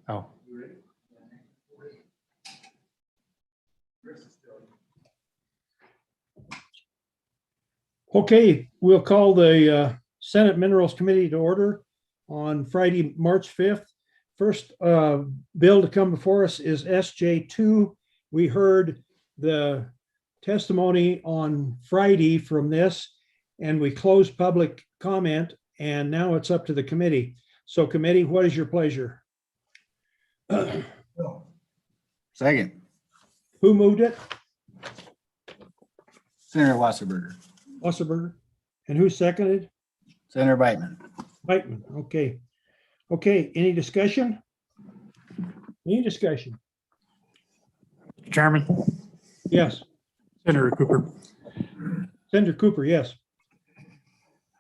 Oh, Okay, we'll call the Senate Minerals Committee to order on Friday, March 5th. First bill to come before us is SJ2. We heard the testimony on Friday from this, and we closed public comment, and now it's up to the committee. So committee, what is your pleasure? Second, Who moved it? Senator Wasserberger. Wasserberger. And who seconded? Senator Beitman. Whitman. Okay. Okay, any discussion? Any discussion? Chairman, Yes. Senator Cooper. Senator Cooper, yes.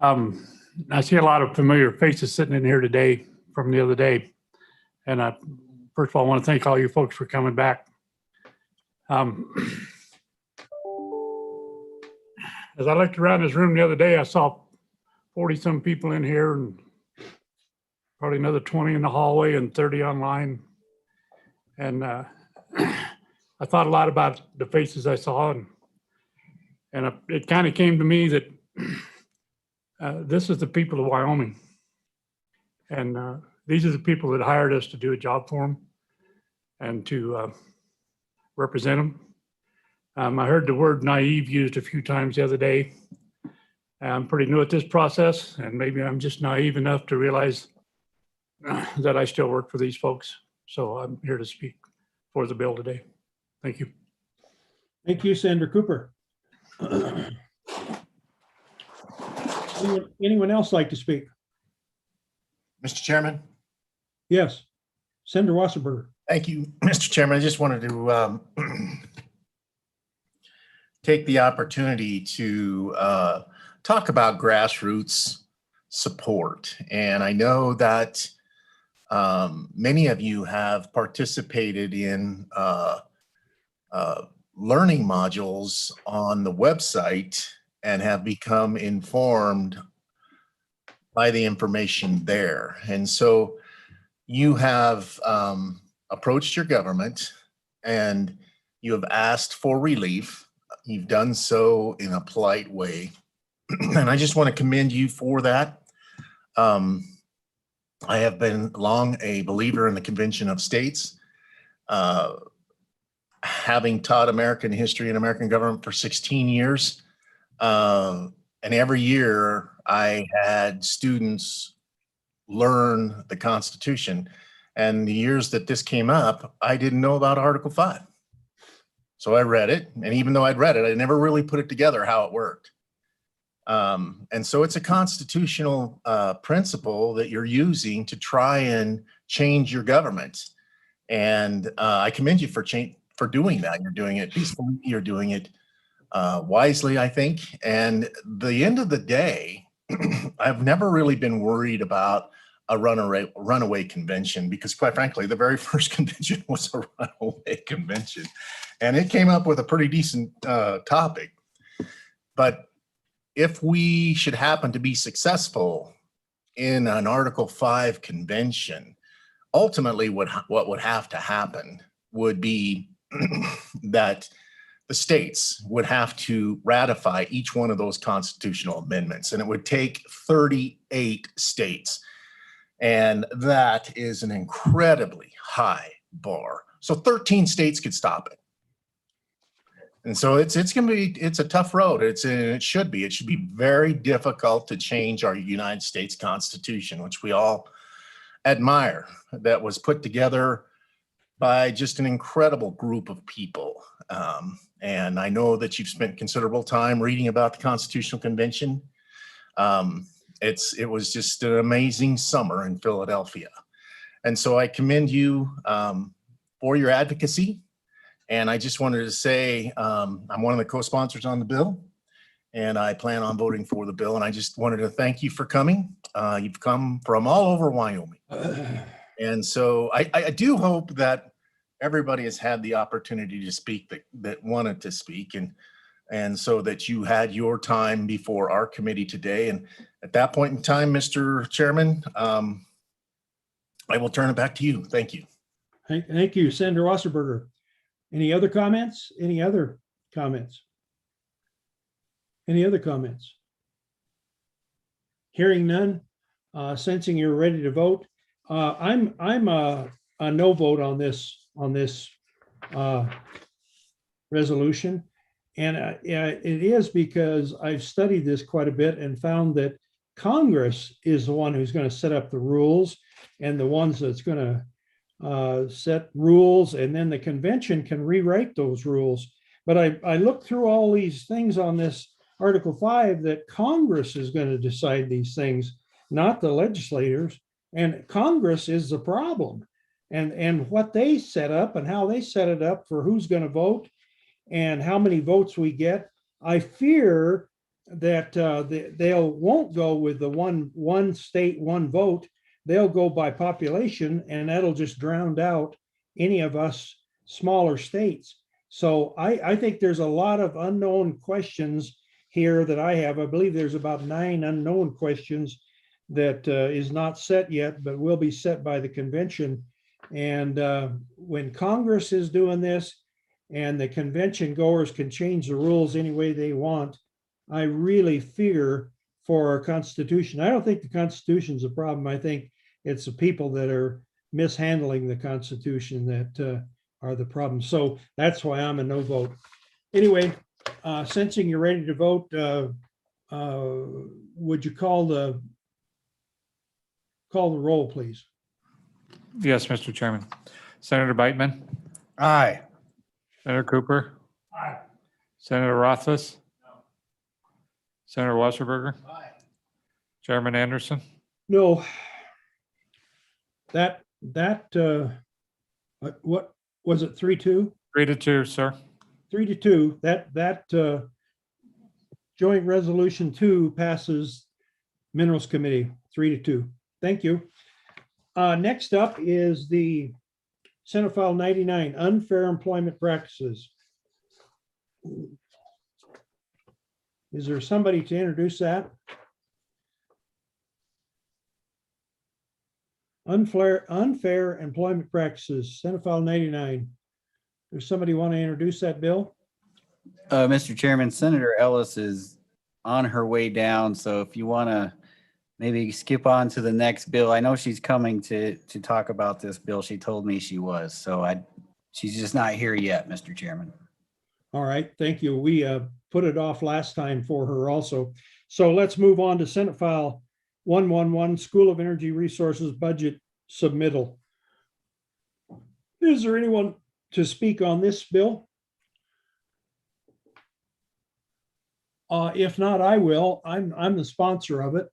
I see a lot of familiar faces sitting in here today from the other day. And first of all, I want to thank all you folks for coming back. As I looked around this room the other day, I saw 40-some people in here and probably another 20 in the hallway and 30 online. And I thought a lot about the faces I saw, and it kind of came to me that this is the people of Wyoming. And these are the people that hired us to do a job for them and to represent them. I heard the word naive used a few times the other day. I'm pretty new at this process, and maybe I'm just naive enough to realize that I still work for these folks. So I'm here to speak for the bill today. Thank you. Thank you, Senator Cooper. Anyone else like to speak? Mr. Chairman, Yes. Senator Wasserberger. thank you. Mr. Chairman, I just wanted to take the opportunity to talk about grassroots support. And I know that many of you have participated in learning modules on the website and have become informed by the information there. And so you have approached your government and you have asked for relief. You've done so in a polite way. And I just want to commend you for that. I have been long a believer in the Convention of States. Having taught American history and American government for 16 years, and every year I had students learn the Constitution. And the years that this came up, I didn't know about Article 5. So I read it, and even though I'd read it, I never really put it together how it worked. And so it's a constitutional principle that you're using to try and change your government. And I commend you for doing that. You're doing it peacefully. You're doing it wisely, I think. And the end of the day, I've never really been worried about a runaway convention, because quite frankly, the very first convention was a runaway convention, and it came up with a pretty decent topic. But if we should happen to be successful in an Article 5 convention, ultimately what would have to happen would be that the states would have to ratify each one of those constitutional amendments, and it would take 38 states. And that is an incredibly high bar. So 13 states could stop it. And so it's a tough road. It should be very difficult to change our United States Constitution, which we all admire, that was put together by just an incredible group of people. And I know that you've spent considerable time reading about the Constitutional Convention. It was just an amazing summer in Philadelphia. And so I commend you for your advocacy. And I just wanted to say, I'm one of the co-sponsors on the bill, and I plan on voting for the bill. And I just wanted to thank you for coming. You've come from all over Wyoming. And so I do hope that everybody has had the opportunity to speak that wanted to speak, and so that you had your time before our committee today. And at that point in time, Mr. Chairman, I will turn it back to you. Thank you. Thank you, Senator Wasserberger. Any other comments? Any other comments? Any other comments? Hearing none, sensing you're ready to vote. I'm a no vote on this resolution. And it is because I've studied this quite a bit and found that Congress is the one who's going to set up the rules and the ones that's going to set rules, and then the convention can rewrite those rules. But I looked through all these things on this Article 5 that Congress is going to decide these things, not the legislators. And Congress is the problem. And what they set up and how they set it up for who's going to vote and how many votes we get, I fear that they won't go with the one state, one vote. They'll go by population, and that'll just drown out any of us smaller states. So I think there's a lot of unknown questions here that I have. I believe there's about 9 unknown questions that is not set yet, but will be set by the convention. And when Congress is doing this and the convention goers can change the rules any way they want, I really fear for our Constitution. I don't think the Constitution's a problem. I think it's the people that are mishandling the Constitution that are the problem. So that's why I'm a no vote. Anyway, sensing you're ready to vote, would you call the roll, please? Yes, Mr. Chairman. Senator Bateman, Aye. Senator Cooper, Aye. Senator Rothfuss, Senator Wasserberger, Aye. Chairman Anderson. No. That what was it, 3-2? 3-2, sir. 3-2, that joint resolution 2 passes Minerals Committee 3-2. Thank you. Next up is the Senate File 99, unfair employment practices. Is there somebody to introduce that? Unfair employment practices, Senate File 99. Does somebody want to introduce that bill? Mr. Chairman, Senator Ellis is on her way down, so if you want to maybe skip on to the next bill. I know she's coming to talk about this bill. She told me she was, so she's just not here yet, Mr. Chairman. All right, thank you. We put it off last time for her also. So let's move on to Senate File 111, School of Energy Resources Budget Submittal. Is there anyone to speak on this bill? If not, I will. I'm the sponsor of it.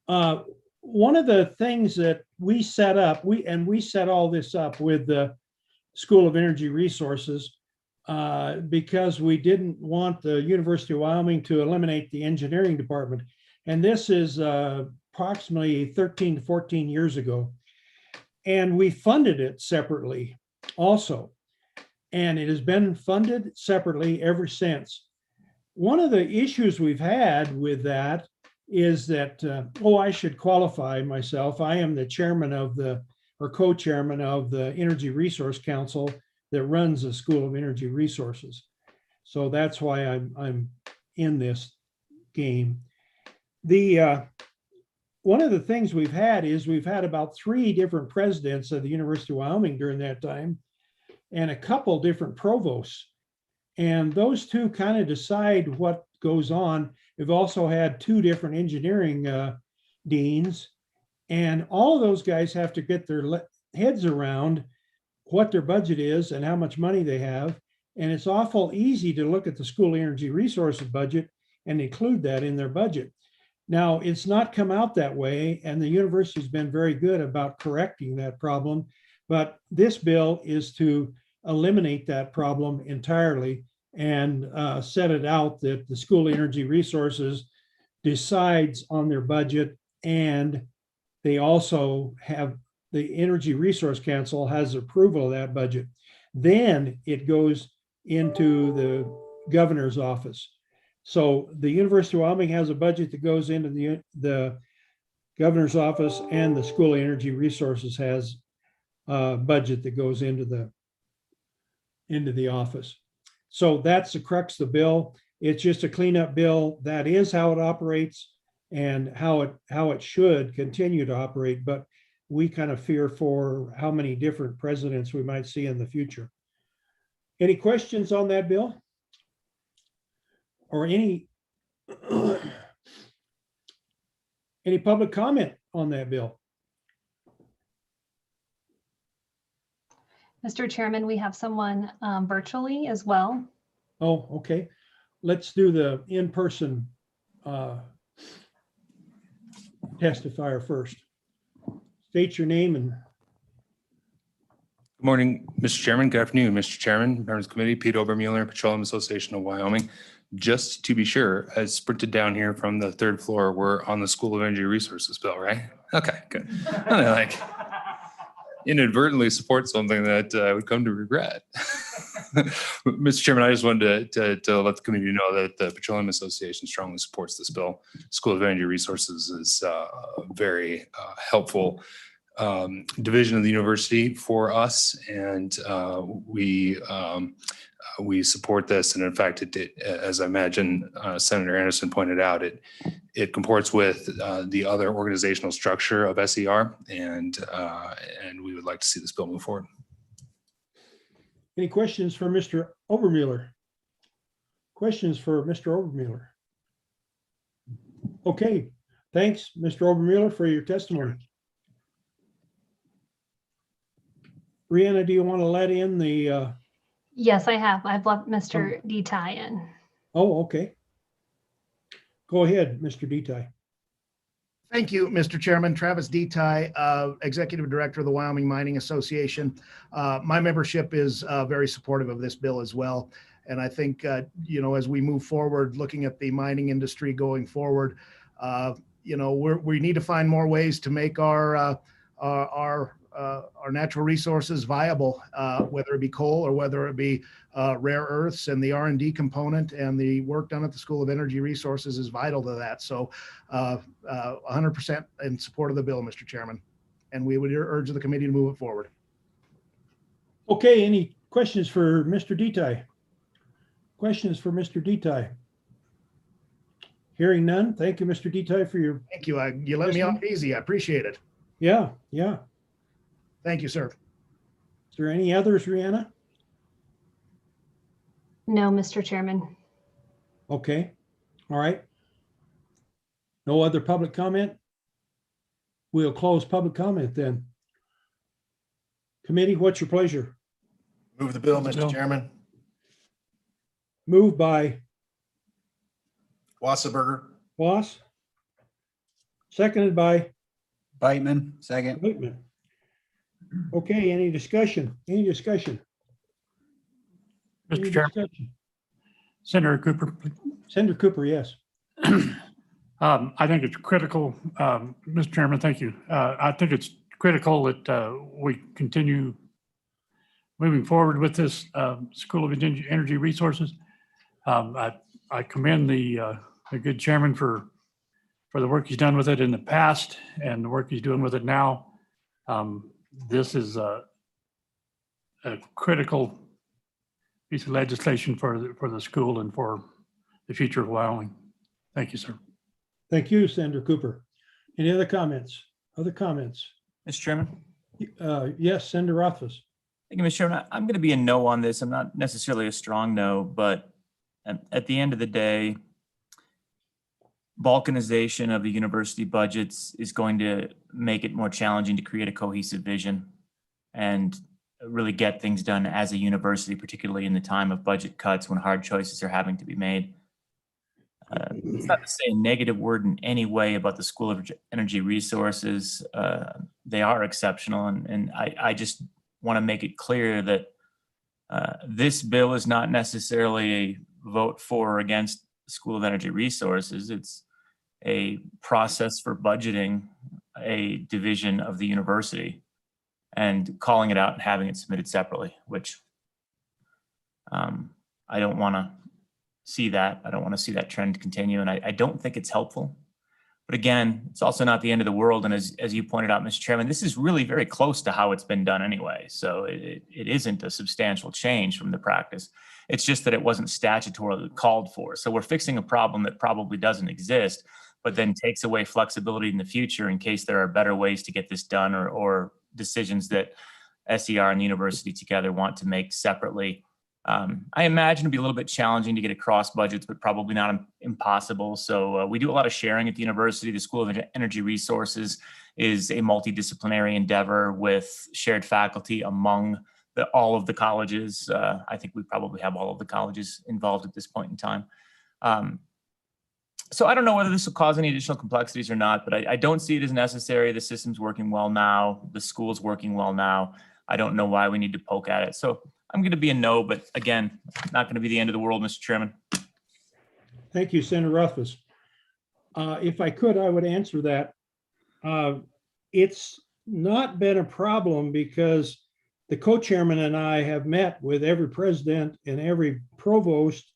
One of the things that we set up, we set all this up with the School of Energy Resources because we didn't want the University of Wyoming to eliminate the engineering department. And this is approximately 13 to 14 years ago. And we funded it separately also. And it has been funded separately ever since. One of the issues we've had with that is that, I should qualify myself. I am the chairman of or co-chairman of the Energy Resource Council that runs the School of Energy Resources. So that's why I'm in this game. One of the things we've had is we've had about 3 different presidents of the University of Wyoming during that time and a couple different provosts. And those 2 kind of decide what goes on. We've also had 2 different engineering deans, and all of those guys have to get their heads around what their budget is and how much money they have. And it's awful easy to look at the School of Energy Resources budget and include that in their budget. Now, it's not come out that way, and the university's been very good about correcting that problem. But this bill is to eliminate that problem entirely and set it out that the School of Energy Resources decides on their budget, and they also have the Energy Resource Council has approval of that budget. Then it goes into the governor's office. So the University of Wyoming has a budget that goes into the governor's office and the School of Energy Resources has a budget that goes into the office. So that's the crux of the bill. It's just a cleanup bill. That is how it operates and how it should continue to operate. But we kind of fear for how many different presidents we might see in the future. Any questions on that bill? Or any public comment on that bill? Mr. Chairman, we have someone virtually as well. Oh, okay. Let's do the in-person testifier first. State your name and Good morning, Mr. Chairman. Good afternoon, Mr. Chairman, members of the committee, Pete Obermueller, Petroleum Association of Wyoming. Just to be sure, as sprinted down here from the third floor, we're on the School of Energy Resources bill, right? Okay, good. I like inadvertently support something that I would come to regret. Mr. Chairman, I just wanted to let the community know that the Petroleum Association strongly supports this bill. School of Energy Resources is very helpful division of the university for us, and we support this. And in fact, as I imagine Senator Anderson pointed out, it comports with the other organizational structure of SER, and we would like to see this bill move forward. any questions for Mr. Obermueller? Questions for Mr. Obermueller? Okay, thanks, Mr. Obermueller, for your testimony. Brianna, do you want to let in the, Yes, I have. I've let Mr. Detai in. oh, okay. Go ahead, Mr. Detai. Thank you, Mr. Chairman. Travis Detai, Executive Director of the Wyoming Mining Association. My membership is very supportive of this bill as well. And I think, as we move forward, looking at the mining industry going forward, we need to find more ways to make our natural resources viable, whether it be coal or whether it be rare earths, and the R&D component and the work done at the School of Energy Resources is vital to that. So 100% in support of the bill, Mr. Chairman. And we would urge the committee to move it forward. Okay, any questions for Mr. Detai? Questions for Mr. Detai? Hearing none. Thank you, Mr. Detai, for your, Thank you. You let me off easy. I appreciate it. yeah. Thank you, sir. Is there any others, Rihanna? No, Mr. Chairman. Okay, all right. No other public comment? We'll close public comment then. Committee, what's your pleasure? Move the bill, Move the bill. Mr. Chairman. Moved by Wasserberger. Boss. Seconded by Bateman, second. Whitman. Okay, any discussion? Any discussion? Any Mr. Chairman, discussion? Senator Cooper, please. Senator Cooper, yes. I think it's critical, Mr. Chairman, thank you. I think it's critical that we continue moving forward with this School of Energy Resources. I commend the good chairman for the work he's done with it in the past and the work he's doing with it now. This is a critical piece of legislation for the school and for the future of Wyoming. Thank you, sir. Thank you, Senator Cooper. Any other comments? Other comments? Mr. Chairman. Yes, Senator Rothfuss. Thank you, Mr. Chairman. I'm going to be a no on this. I'm not necessarily a strong no, but at the end of the day, balkanization of the university budgets is going to make it more challenging to create a cohesive vision and really get things done as a university, particularly in the time of budget cuts when hard choices are having to be made. It's not to say a negative word in any way about the School of Energy Resources. They are exceptional, and I just want to make it clear that this bill is not necessarily a vote for or against the School of Energy Resources. It's a process for budgeting a division of the university and calling it out and having it submitted separately, which I don't want to see that. I don't want to see that trend continue. And I don't think it's helpful But again, it's also not the end of the world. And as you pointed out, Mr. Chairman, this is really very close to how it's been done anyway. So it isn't a substantial change from the practice. It's just that it wasn't statutorily called for. So we're fixing a problem that probably doesn't exist, but then takes away flexibility in the future in case there are better ways to get this done, or decisions that SER and the university together want to make separately. I imagine it'd be a little bit challenging to get across budgets, but probably not impossible. So we do a lot of sharing at the university. The School of Energy Resources is a multidisciplinary endeavor with shared faculty among all of the colleges. I think we probably have all of the colleges involved at this point in time. So I don't know whether this will cause any additional complexities or not, but I don't see it as necessary. The system's working well now. The school's working well now. I don't know why we need to poke at it. So I'm going to be a no, but again, not going to be the end of the world, Mr. Chairman. Thank you, Senator Rothfuss. If I could, I would answer that. It's not been a problem because the co-chairman and I have met with every president and every provost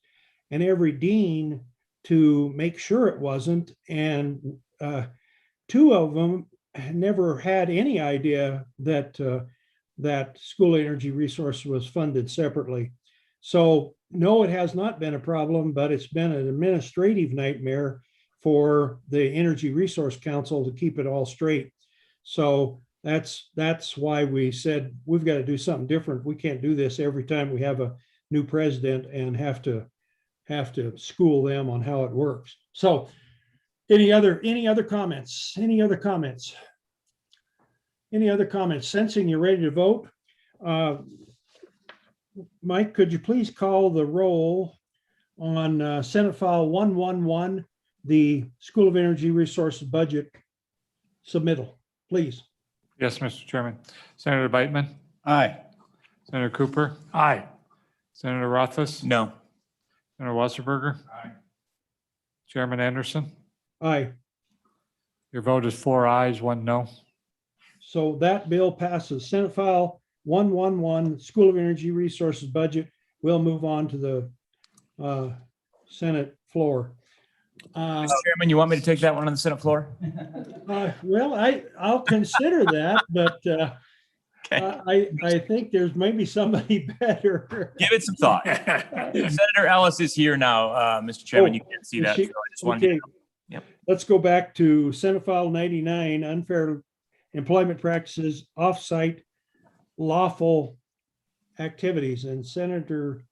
and every dean to make sure it wasn't. And two of them never had any idea that that School of Energy Resource was funded separately. So no, it has not been a problem, but it's been an administrative nightmare for the Energy Resource Council to keep it all straight. So that's why we said we've got to do something different. We can't do this every time we have a new president and have to school them on how it works. So any other comments? Any other comments? Any other comments? Sensing you're ready to vote. Mike, could you please call the roll on Senate File 111, the School of Energy Resources budget submittal, please? Yes, Mr. Chairman. Senator Bateman, Aye. Senator Cooper, Aye. Senator Rothfuss, No. Senator Wasserberger. Chairman Anderson, Aye. your vote is 4 ayes, 1 no. So that bill passes. Senate File 111, School of Energy Resources budget will move on to the Senate floor. Mr. Chairman, you want me to take that one on the Senate floor? Well, I'll consider that, but Okay. I think there's maybe somebody better. Give it some thought. Senator Ellis is here now, Mr. Chairman. You can't see that. So I just wanted to. Okay. Yep. Let's go back to Senate File 99, unfair employment practices, offsite lawful activities, and Senator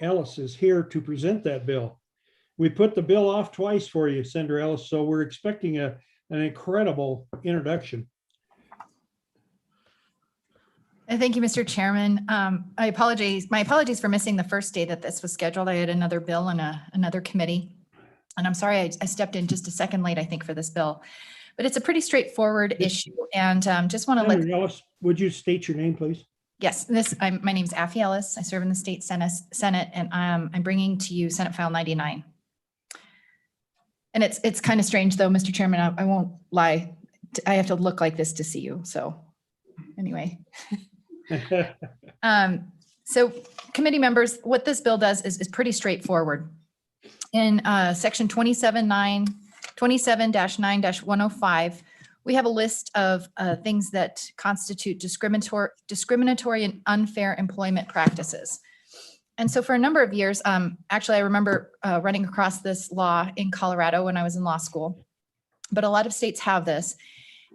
Ellis is here to present that bill. We put the bill off twice for you, Senator Ellis, so we're expecting an incredible introduction. Thank you, Mr. Chairman. My apologies for missing the first day that this was scheduled. I had another bill in another committee. And I'm sorry, I stepped in just a second late, I think, for this bill. But it's a pretty straightforward issue. And just want to let, Senator Ellis, would you state your name, please? yes, my name is Affie Ellis. I serve in the state Senate, and I'm bringing to you Senate File 99. And it's kind of strange, though, Mr. Chairman, I won't lie. I have to look like this to see you. So anyway. So committee members, what this bill does is pretty straightforward. In section 27-9-105, we have a list of things that constitute discriminatory and unfair employment practices. And so for a number of years, actually, I remember running across this law in Colorado when I was in law school, but a lot of states have this.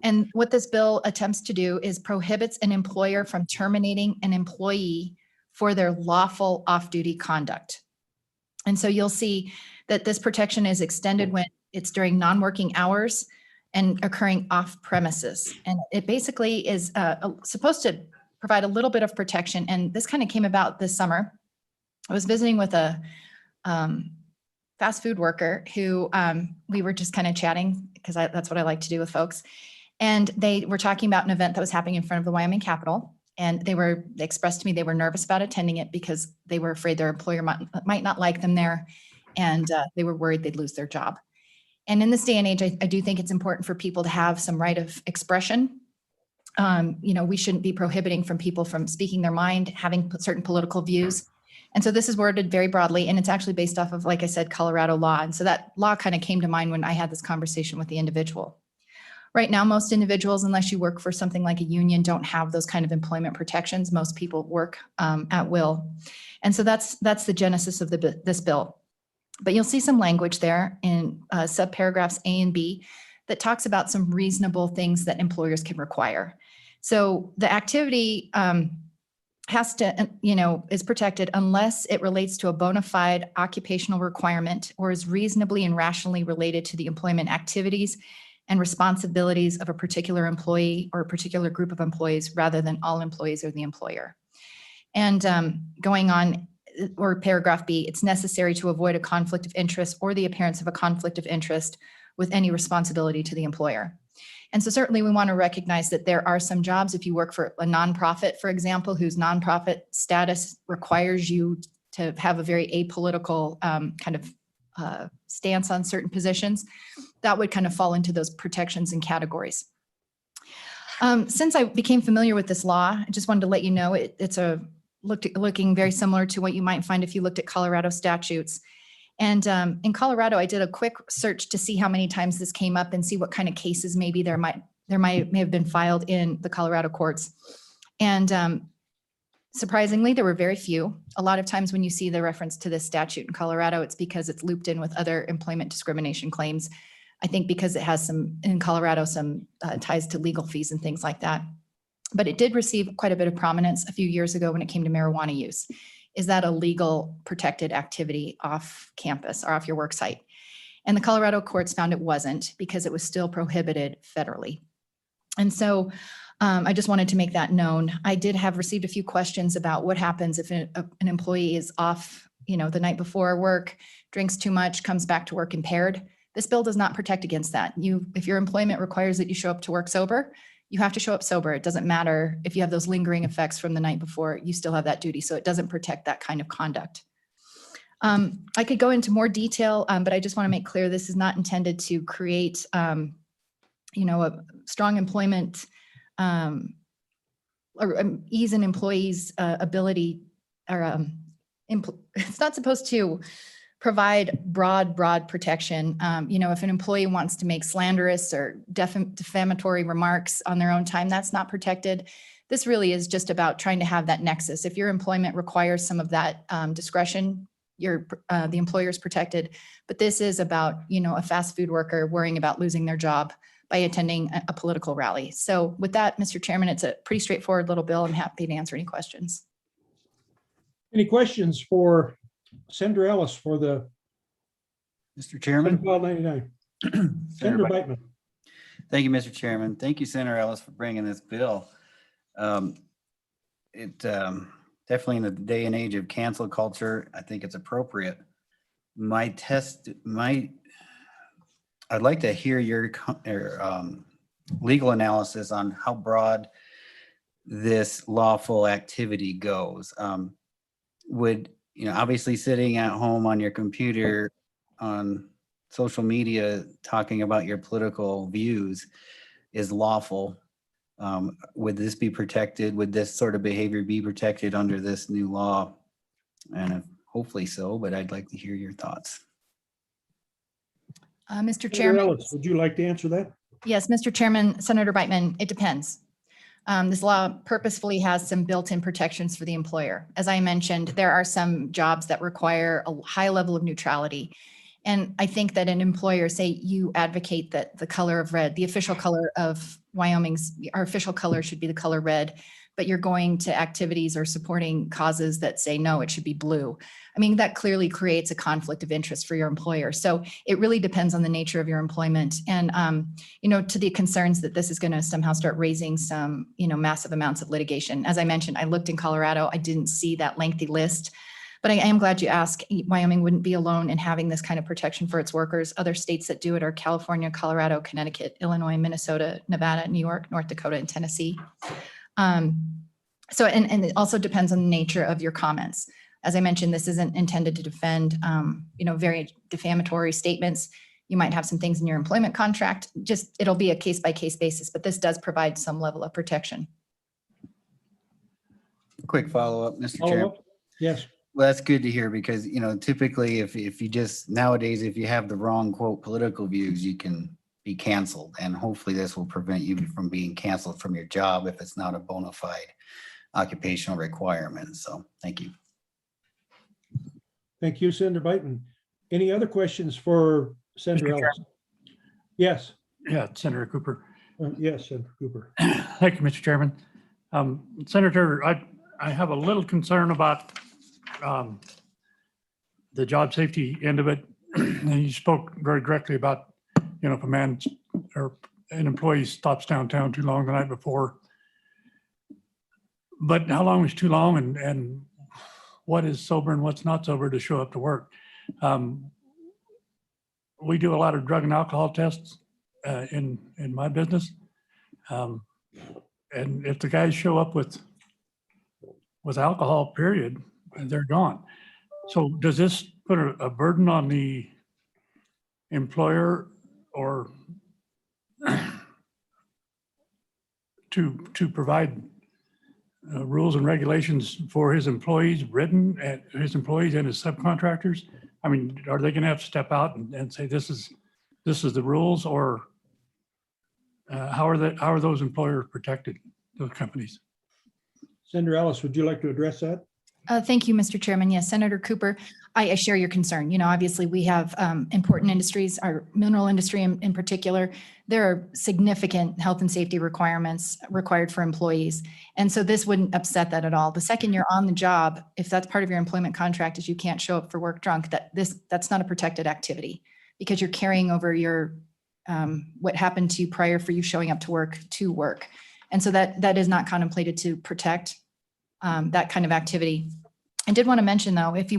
And what this bill attempts to do is prohibits an employer from terminating an employee for their lawful off-duty conduct. And so you'll see that this protection is extended when it's during non-working hours and occurring off premises. And it basically is supposed to provide a little bit of protection. And this kind of came about this summer. I was visiting with a fast food worker who we were just kind of chatting because that's what I like to do with folks. And they were talking about an event that was happening in front of the Wyoming Capitol. And they expressed to me they were nervous about attending it because they were afraid their employer might not like them there. And they were worried they'd lose their job. And in this day and age, I do think it's important for people to have some right of expression. We shouldn't be prohibiting from people from speaking their mind, having certain political views. And so this is worded very broadly, and it's actually based off of, like I said, Colorado law. And so that law kind of came to mind when I had this conversation with the individual. Right now, most individuals, unless you work for something like a union, don't have those kind of employment protections. Most people work at will. And so that's the genesis of this bill. But you'll see some language there in subparagraphs A and B that talks about some reasonable things that employers can require. So the activity has to, is protected unless it relates to a bona fide occupational requirement or is reasonably and rationally related to the employment activities and responsibilities of a particular employee or a particular group of employees rather than all employees or the employer. And going on, or paragraph B, it's necessary to avoid a conflict of interest or the appearance of a conflict of interest with any responsibility to the employer. And so certainly we want to recognize that there are some jobs, if you work for a nonprofit, for example, whose nonprofit status requires you to have a very apolitical kind of stance on certain positions, that would kind of fall into those protections and categories. Since I became familiar with this law, I just wanted to let you know it's looking very similar to what you might find if you looked at Colorado statutes. And in Colorado, I did a quick search to see how many times this came up and see what kind of cases maybe may have been filed in the Colorado courts. And surprisingly, there were very few. A lot of times when you see the reference to this statute in Colorado, it's because it's looped in with other employment discrimination claims. I think because it has in Colorado, some ties to legal fees and things like that. But it did receive quite a bit of prominence a few years ago when it came to marijuana use. Is that a legal protected activity off campus or off your work site? And the Colorado courts found it wasn't because it was still prohibited federally. And so I just wanted to make that known. I did have received a few questions about what happens if an employee is off, the night before work, drinks too much, comes back to work impaired. This bill does not protect against that. If your employment requires that you show up to work sober, you have to show up sober. It doesn't matter if you have those lingering effects from the night before, you still have that duty. So it doesn't protect that kind of conduct. I could go into more detail, but I just want to make clear this is not intended to create, a strong employment or ease an employee's ability, or it's not supposed to provide broad protection. If an employee wants to make slanderous or defamatory remarks on their own time, that's not protected. This really is just about trying to have that nexus. If your employment requires some of that discretion, the employer is protected. But this is about, a fast food worker worrying about losing their job by attending a political rally. So with that, Mr. Chairman, it's a pretty straightforward little bill. I'm happy to answer any questions. Any questions for Senator Ellis for the Mr. Chairman. 1299? Senator Beitman. Thank you, Mr. Chairman. Thank you, Senator Ellis, for bringing this bill. Definitely in the day and age of cancel culture, I think it's appropriate. I'd like to hear your legal analysis on how broad this lawful activity goes. Obviously sitting at home on your computer on social media talking about your political views is lawful. Would this be protected? Would this sort of behavior be protected under this new law? And hopefully so, but I'd like to hear your thoughts. Mr. Senator Chairman. Ellis, would you like to answer that? Yes, Mr. Chairman, Senator Beitman, it depends. This law purposefully has some built-in protections for the employer. As I mentioned, there are some jobs that require a high level of neutrality. And I think that an employer, say you advocate that the color of red, the official color of our official color should be the color red, but you're going to activities or supporting causes that say, no, it should be blue. I mean, that clearly creates a conflict of interest for your employer. So it really depends on the nature of your employment. And, to the concerns that this is going to somehow start raising some, massive amounts of litigation. As I mentioned, I looked in Colorado, I didn't see that lengthy list, but I am glad you asked. Wyoming wouldn't be alone in having this kind of protection for its workers. Other states that do it are California, Colorado, Connecticut, Illinois, Minnesota, Nevada, New York, North Dakota, and Tennessee. So it also depends on the nature of your comments. As I mentioned, this isn't intended to defend, very defamatory statements. You might have some things in your employment contract. It'll be a case-by-case basis, but this does provide some level of protection. Quick follow-up, Mr. Chairman. Yes. Well, that's good to hear because, you know, typically if you just nowadays, if you have the wrong quote political views, you can be canceled. And hopefully this will prevent you from being canceled from your job if it's not a bona fide occupational requirement. So thank you. Thank you, Senator Biden. Any other questions for Senator Mr. Ellis? Yes, Yeah, Senator Cooper. yes, Senator Cooper. Thank you, Mr. Chairman. Senator, I have a little concern about the job safety end of it. And you spoke very directly about, you know, if a man or an employee stops downtown too long the night before. But how long is too long and what is sober and what's not sober to show up to work? We do a lot of drug and alcohol tests in my business. And if the guys show up with alcohol, period, they're gone. So does this put a burden on the employer or to provide rules and regulations for his employees written and his employees and his subcontractors? I mean, are they going to have to step out and say, this is the rules, or how are those employers protected, those companies? Senator Ellis, would you like to address that? Thank you, Mr. Chairman. Yes, Senator Cooper, I share your concern. You know, obviously we have important industries, our mineral industry in particular. There are significant health and safety requirements required for employees. And so this wouldn't upset that at all. The second you're on the job, if that's part of your employment contract is you can't show up for work drunk, that's not a protected activity because you're carrying over your what happened to you prior for you showing up to work. And so that is not contemplated to protect that kind of activity. I did want to mention though, if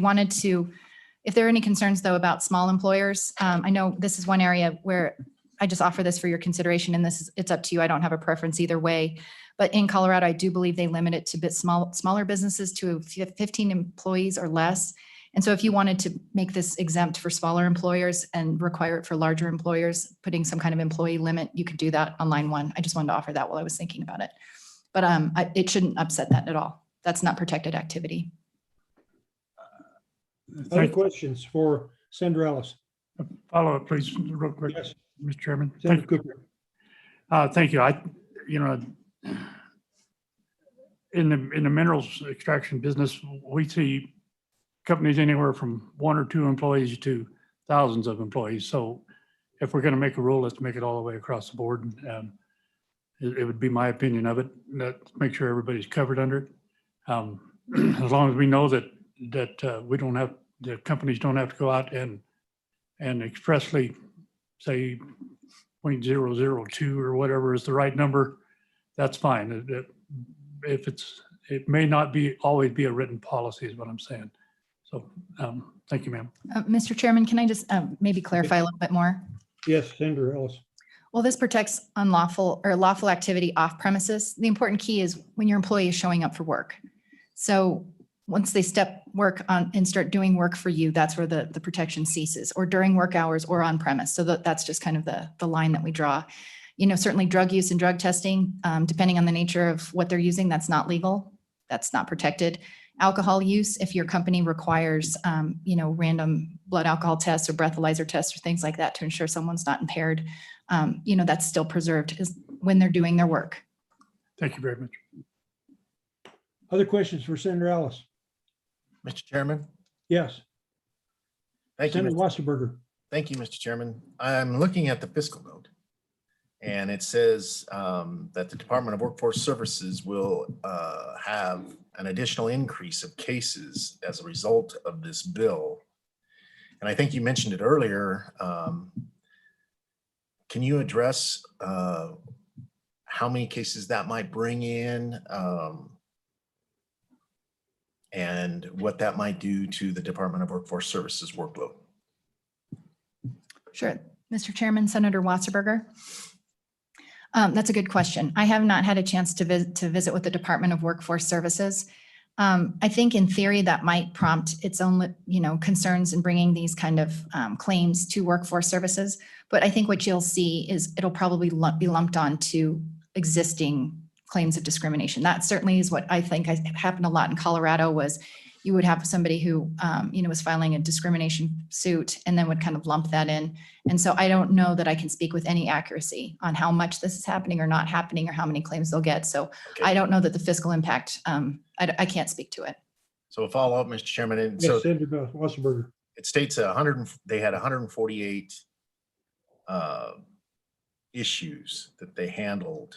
there are any concerns though about small employers, I know this is one area where I just offer this for your consideration and it's up to you. I don't have a preference either way, but in Colorado, I do believe they limit it to smaller businesses to 15 employees or less. And so if you wanted to make this exempt for smaller employers and require it for larger employers, putting some kind of employee limit, you could do that on line 1. I just wanted to offer that while I was thinking about it. But it shouldn't upset that at all. That's not protected activity. Other questions for Senator Ellis? Follow up, please, real quick, Yes, Mr. Chairman. Senator Cooper. Thank you. In the minerals extraction business, we see companies anywhere from 1 or 2 employees to thousands of employees. So if we're going to make a rule, let's make it all the way across the board. It would be my opinion of it. Let's make sure everybody's covered under it. As long as we know that the companies don't have to go out and expressly say 0.002 or whatever is the right number, that's fine. It may not always be a written policy is what I'm saying. So thank you, ma'am. Mr. Chairman, can I just maybe clarify a little bit more? Yes, Senator Ellis. Well, this protects unlawful or lawful activity off premises. The important key is when your employee is showing up for work. So once they step work on and start doing work for you, that's where the protection ceases, or during work hours or on premise. So that's just kind of the line that we draw. You know, certainly drug use and drug testing, depending on the nature of what they're using, that's not legal. That's not protected. Alcohol use, if your company requires, random blood alcohol tests or breathalyzer tests or things like that to ensure someone's not impaired, that's still preserved when they're doing their work. Thank you very much. Other questions for Senator Ellis? Mr. Chairman, Yes, thank you. Senator Wasserberger. Thank you, Mr. Chairman. I'm looking at the fiscal note, and it says that the Department of Workforce Services will have an additional increase of cases as a result of this bill. And I think you mentioned it earlier. Can you address how many cases that might bring in and what that might do to the Department of Workforce Services workload? Sure. Mr. Chairman, Senator Wasserberger. That's a good question. I have not had a chance to visit with the Department of Workforce Services. I think in theory that might prompt its own, concerns in bringing these kind of claims to workforce services. But I think what you'll see is it'll probably be lumped on to existing claims of discrimination. That certainly is what I think happened a lot in Colorado was you would have somebody who, was filing a discrimination suit and then would kind of lump that in. And so I don't know that I can speak with any accuracy on how much this is happening or not happening or how many claims they'll get. So Okay. I don't know that the fiscal impact, I can't speak to it. So a follow-up, Mr. Chairman, and Yes, so Senator Wasserberger. it states they had 148 issues that they handled.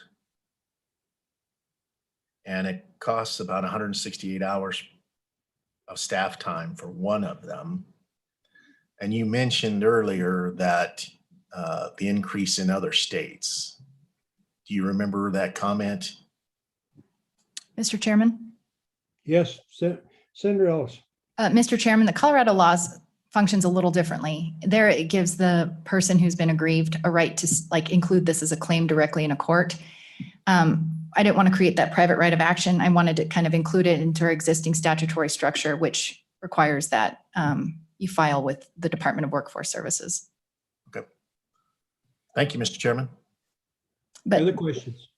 And it costs about 168 hours of staff time for one of them. And you mentioned earlier that the increase in other states. Do you remember that comment? Mr. Chairman? Yes, Senator Ellis. Mr. Chairman, the Colorado laws functions a little differently. There, it gives the person who's been aggrieved a right to include this as a claim directly in a court. I didn't want to create that private right of action. I wanted to kind of include it into our existing statutory structure, which requires that you file with the Department of Workforce Services. Okay. Thank you, Mr. Chairman. But Other questions?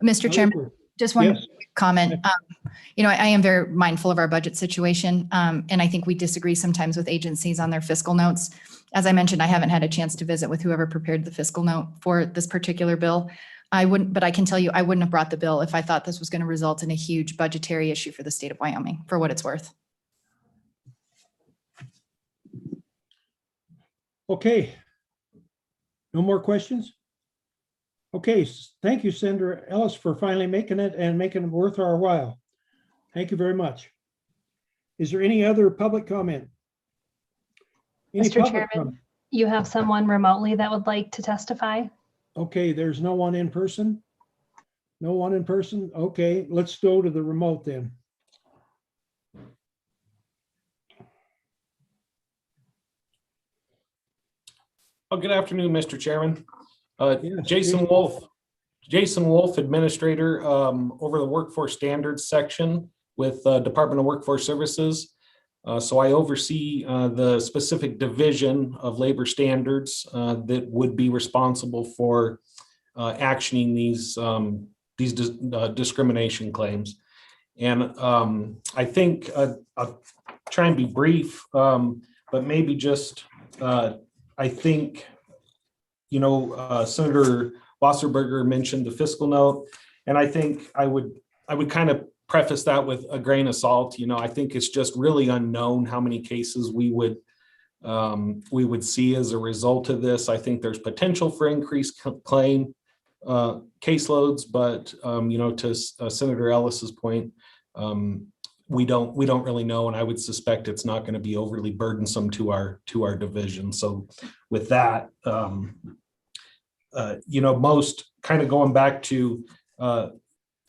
Mr. Chairman, just one Yes. comment. I am very mindful of our budget situation. And I think we disagree sometimes with agencies on their fiscal notes. As I mentioned, I haven't had a chance to visit with whoever prepared the fiscal note for this particular bill. But I can tell you, I wouldn't have brought the bill if I thought this was going to result in a huge budgetary issue for the state of Wyoming, for what it's worth. Okay. No more questions? Okay, thank you, Senator Ellis, for finally making it and making it worth our while. Thank you very much. Is there any other public comment? Any Mr. public Chairman. comment? You have someone remotely that would like to testify? Okay, there's no one in person? No one in person? Okay, let's go to the remote then. Oh, good afternoon, Mr. Chairman. Yes, Jason Wolf, Administrator over the Workforce Standards section with Department of Workforce Services. So I oversee the specific division of labor standards that would be responsible for actioning these discrimination claims. And I think I'll try and be brief, but maybe just I think, Senator Wasserberger mentioned the fiscal note, and I think I would kind of preface that with a grain of salt. I think it's just really unknown how many cases we would see as a result of this. I think there's potential for increased claim caseloads, but to Senator Ellis's point, we don't really know, and I would suspect it's not going to be overly burdensome to our division. So with that, most kind of going back to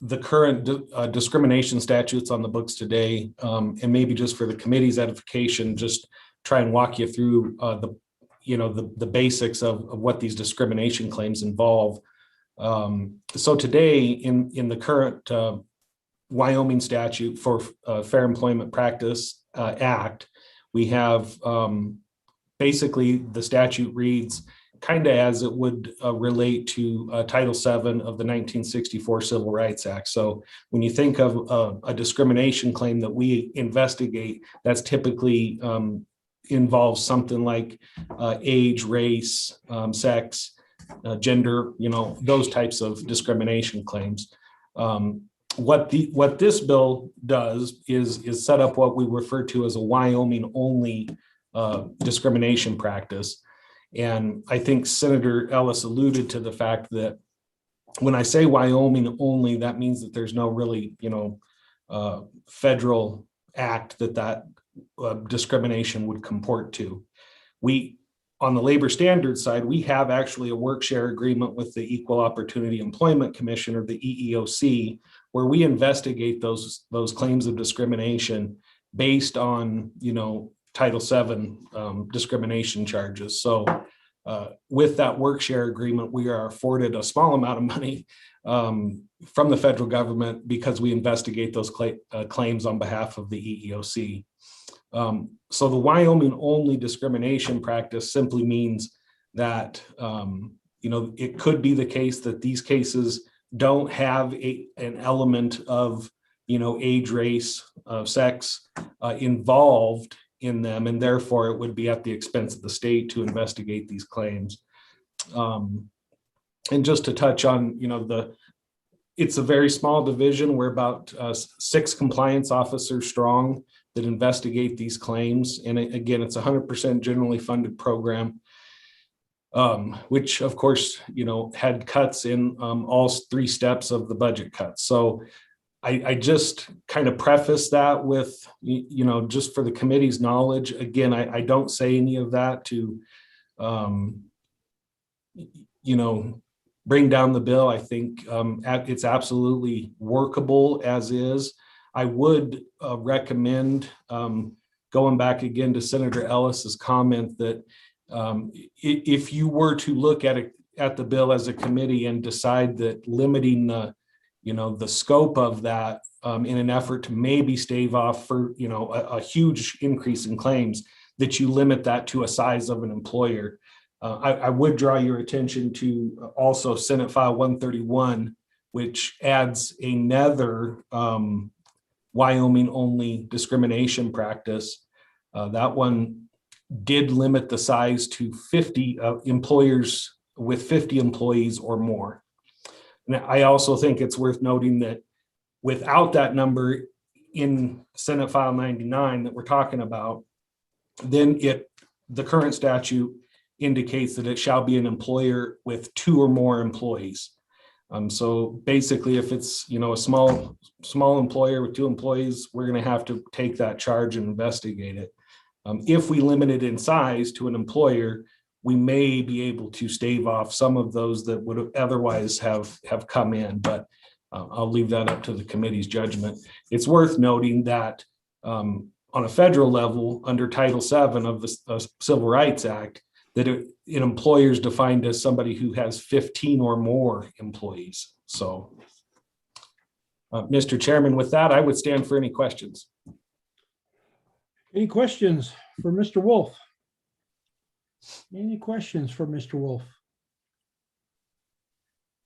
the current discrimination statutes on the books today, and maybe just for the committee's edification, just try and walk you through the basics of what these discrimination claims involve. So today in the current Wyoming statute for Fair Employment Practice Act, we have basically the statute reads kind of as it would relate to Title VII of the 1964 Civil Rights Act. So when you think of a discrimination claim that we investigate, that's typically involves something like age, race, sex, gender, those types of discrimination claims. What this bill does is set up what we refer to as a Wyoming only discrimination practice. And I think Senator Ellis alluded to the fact that when I say Wyoming only, that means that there's no really, federal act that discrimination would comport to. On the labor standards side, we have actually a work share agreement with the Equal Opportunity Employment Commission, or the EEOC, where we investigate those claims of discrimination based on, Title VII discrimination charges. So with that work share agreement, we are afforded a small amount of money from the federal government because we investigate those claims on behalf of the EEOC. So the Wyoming only discrimination practice simply means that, it could be the case that these cases don't have an element of, age, race, sex involved in them, and therefore it would be at the expense of the state to investigate these claims. And just to touch on, it's a very small division. We're about 6 compliance officers strong that investigate these claims. And again, it's 100% generally funded program, which of course, had cuts in all 3 steps of the budget cuts. So I just kind of preface that with, just for the committee's knowledge. Again, I don't say any of that to, bring down the bill. I think it's absolutely workable as is. I would recommend going back again to Senator Ellis's comment that if you were to look at the bill as a committee and decide that limiting the scope of that in an effort to maybe stave off for a huge increase in claims, that you limit that to a size of an employer. I would draw your attention to also Senate File 131, which adds another Wyoming-only discrimination practice. That one did limit the size to 50 employers with 50 employees or more. And I also think it's worth noting that without that number in Senate File 99 that we're talking about, then the current statute indicates that it shall be an employer with 2 or more employees. So basically, if it's a small employer with 2 employees, we're going to have to take that charge and investigate it. If we limit it in size to an employer, we may be able to stave off some of those that would otherwise have come in, but I'll leave that up to the committee's judgment. It's worth noting that on a federal level, under Title VII of the Civil Rights Act, that an employer is defined as somebody who has 15 or more employees. So, Mr. Chairman, with that, I would stand for any questions. Any questions for Mr. Wolf? Any questions for Mr. Wolf?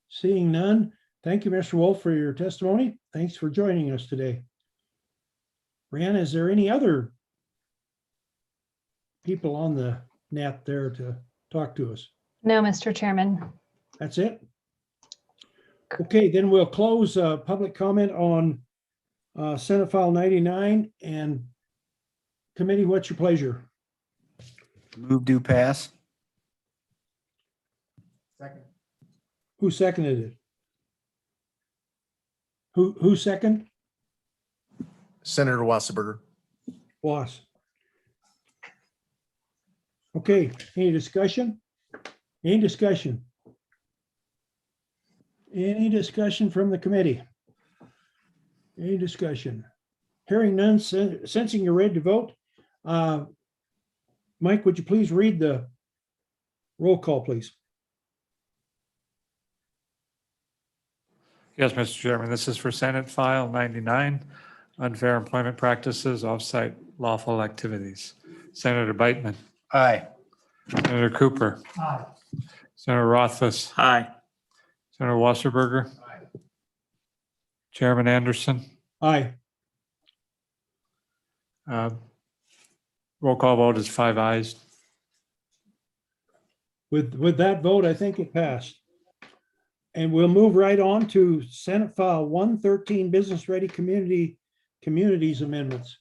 Seeing none, thank you, Mr. Wolf, for your testimony. Thanks for joining us today. Brianna, is there any other people on the net there to talk to us? No, Mr. Chairman. That's it? Okay, then we'll close public comment on Senate File 99. And committee, what's your pleasure? Move to pass. Second. Who seconded it? Who second? Senator Wasserberger. Was. Okay, any discussion? Any discussion? Any discussion from the committee? Any discussion? Hearing none, sensing you're ready to vote. Mike, would you please read the roll call, please? Yes, Mr. Chairman, this is for Senate File 99, unfair employment practices, offsite lawful activities. Senator Beitman, Aye. Senator Cooper. Aye. Senator Rothfuss, Aye. Senator Wasserberger. Chairman Anderson. Aye. Roll call vote is 5 ayes. With that vote, I think it passed. And we'll move right on to Senate File 113, Business Ready Communities Amendments.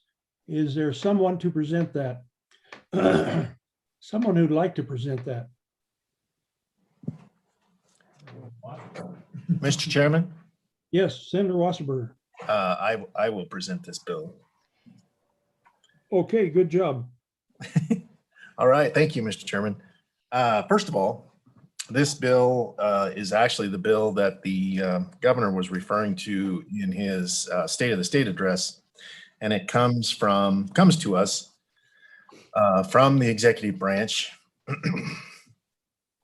Is there someone to present that? Someone who'd like to present that? Mr. Chairman, Yes, Senator Wasserberger. I will present this bill. Okay, good job. All right, thank you, Mr. Chairman. First of all, this bill is actually the bill that the governor was referring to in his State of the State address, and it comes to us from the executive branch,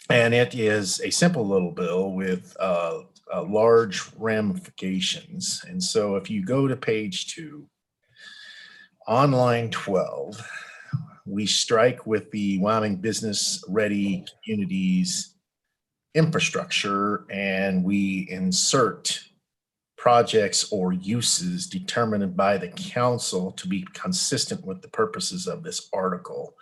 and it is a simple little bill with large ramifications. And so, if you go to page 2, on line 12, we strike with the Wyoming Business Ready Communities infrastructure, and we insert projects or uses determined by the council to be consistent with the purposes of this article.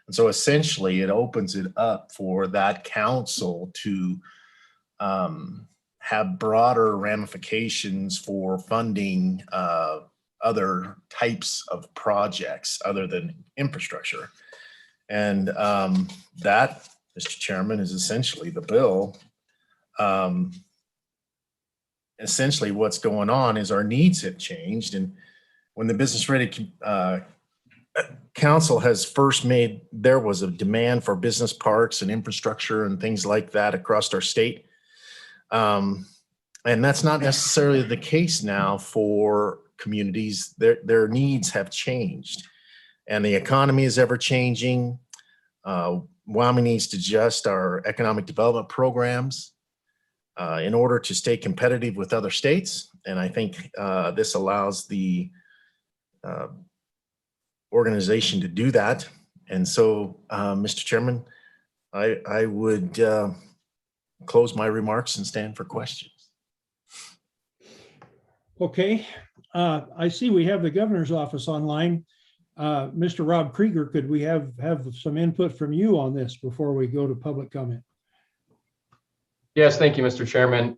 And so essentially it opens it up for that council to have broader ramifications for funding other types of projects other than infrastructure. And that, Mr. Chairman, is essentially the bill. Essentially what's going on is our needs have changed. And when the Business Ready Council has first made, there was a demand for business parks and infrastructure and things like that across our state. And that's not necessarily the case now for communities. Their needs have changed and the economy is ever changing. Wyoming needs to adjust our economic development programs in order to stay competitive with other states. And I think this allows the organization to do that. And so, Mr. Chairman, I would close my remarks and stand for questions. Okay, I see we have the governor's office online. Mr. Rob Krieger, could we have some input from you on this before we go to public comment? Yes, thank you, Mr. Chairman.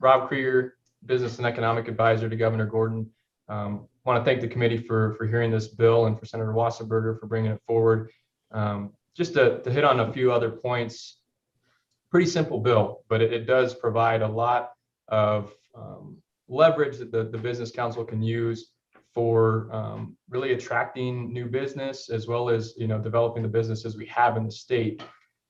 Rob Krieger, Business and Economic Advisor to Governor Gordon. Want to thank the committee for hearing this bill and for Senator Wasserberger for bringing it forward. Just to hit on a few other points, pretty simple bill, but it does provide a lot of leverage that the Business Council can use for really attracting new business as well as developing the businesses we have in the state.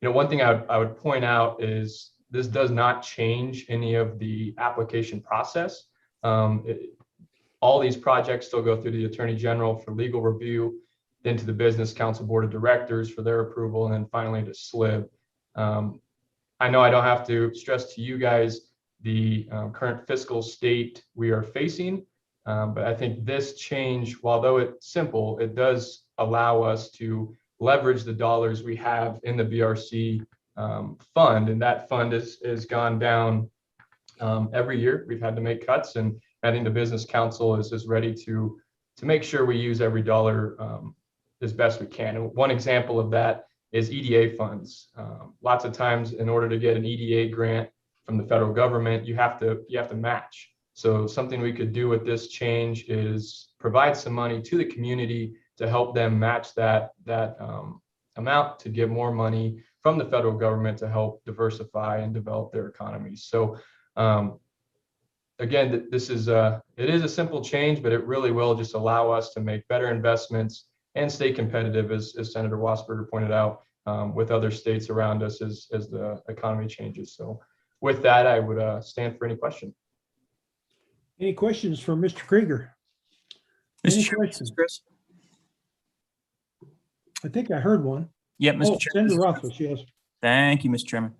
One thing I would point out is this does not change any of the application process. All these projects still go through the Attorney General for legal review, then to the Business Council Board of Directors for their approval, and then finally to SLIB. I know I don't have to stress to you guys the current fiscal state we are facing, but I think this change, while though it's simple, it does allow us to leverage the dollars we have in the BRC fund, and that fund has gone down every year. We've had to make cuts, and I think the Business Council is ready to make sure we use every dollar as best we can. And one example of that is EDA funds. Lots of times, in order to get an EDA grant from the federal government, you have to match. So something we could do with this change is provide some money to the community to help them match that amount to get more money from the federal government to help diversify and develop their economies. So again, this is it is a simple change, but it really will just allow us to make better investments and stay competitive, as Senator Wasserberger pointed out, with other states around us as the economy changes. So with that, I would stand for any question. Any questions for Mr. Krieger? Any questions? Chris? I think I heard one. Yeah, Mr. Oh, Chairman. Senator Rothfuss, yes. Thank you, Mr. Chairman.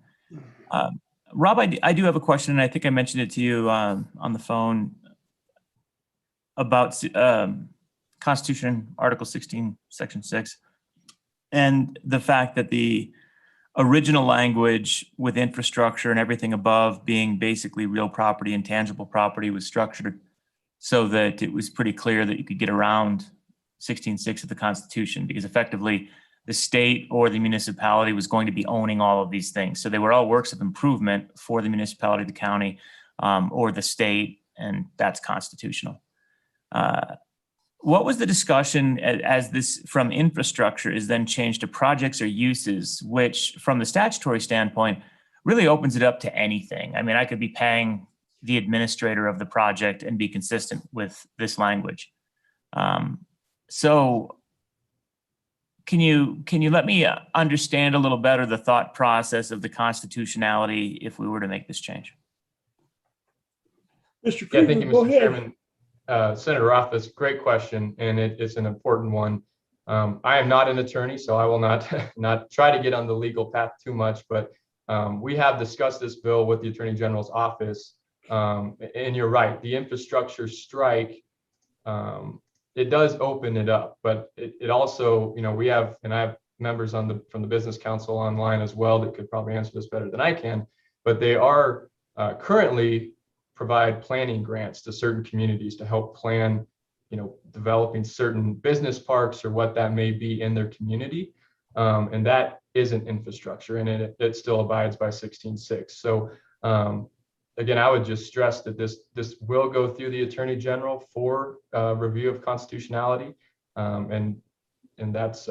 Rob, I do have a question, and I think I mentioned it to you on the phone about Constitution, Article 16, Section 6, and the fact that the original language with infrastructure and everything above being basically real property and tangible property was structured so that it was pretty clear that you could get around 16.6 of the Constitution, because effectively the state or the municipality was going to be owning all of these things. So they were all works of improvement for the municipality, the county, or the state, and that's constitutional. What was the discussion as this from infrastructure is then changed to projects or uses, which from the statutory standpoint really opens it up to anything? I mean, I could be paying the administrator of the project and be consistent with this language. So can you let me understand a little better the thought process of the constitutionality if we were to make this change? Mr. Yeah, Krieger, thank you, go Mr. ahead. Chairman. Senator Rothfuss, great question, and it's an important one. I am not an attorney, so I will not try to get on the legal path too much, but we have discussed this bill with the Attorney General's office, and you're right, the infrastructure strike, it does open it up, but it also, we have, and I have members from the Business Council online as well that could probably answer this better than I can, but they are currently provide planning grants to certain communities to help plan, developing certain business parks or what that may be in their community. And that isn't infrastructure, and it still abides by 16.6. So again, I would just stress that this will go through the Attorney General for review of constitutionality, and that's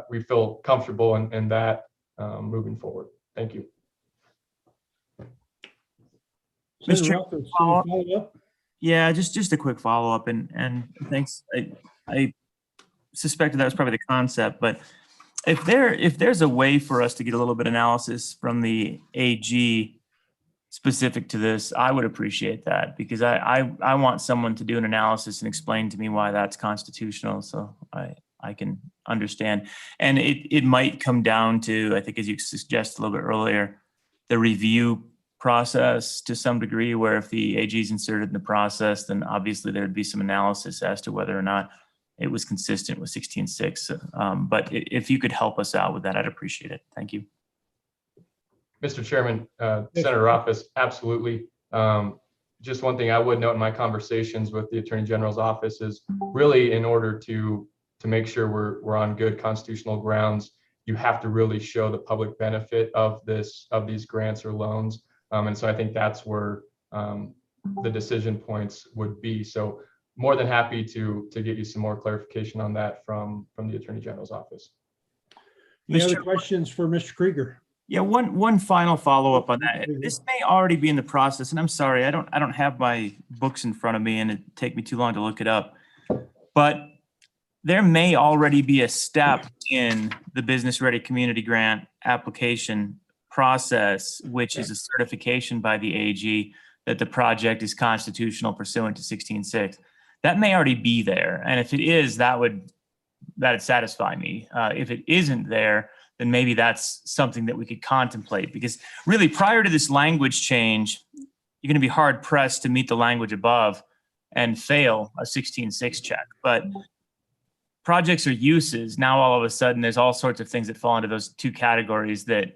we feel comfortable in that moving forward. Thank you. Senator Mr. Rothfuss, any follow-up? Yeah, just a quick follow-up, and thanks. I suspected that was probably the concept, but if there's a way for us to get a little bit of analysis from the AG specific to this, I would appreciate that, because I want someone to do an analysis and explain to me why that's constitutional, so I can understand. And it might come down to, I think, as you suggested a little bit earlier, the review process to some degree, where if the AG is inserted in the process, then obviously there'd be some analysis as to whether or not it was consistent with 16.6. But if you could help us out with that, I'd appreciate it. Thank you. Mr. Chairman, Senator Rothfuss, absolutely. Just one thing I would note in my conversations with the Attorney General's office is really, in order to make sure we're on good constitutional grounds, you have to really show the public benefit of these grants or loans. And so I think that's where the decision points would be. So more than happy to get you some more clarification on that from the Attorney General's office. Any other questions for Mr. Krieger? Yeah, one final follow-up on that. This may already be in the process, and I'm sorry, I don't have my books in front of me, and it'd take me too long to look it up. But there may already be a step in the Business Ready Community Grant application process, which is a certification by the AG that the project is constitutional pursuant to 16.6. That may already be there, and if it is, that'd satisfy me. If it isn't there, then maybe that's something that we could contemplate, because really prior to this language change, you're going to be hard pressed to meet the language above and fail a 16.6 check. But projects or uses, now all of a sudden there's all sorts of things that fall into those two categories that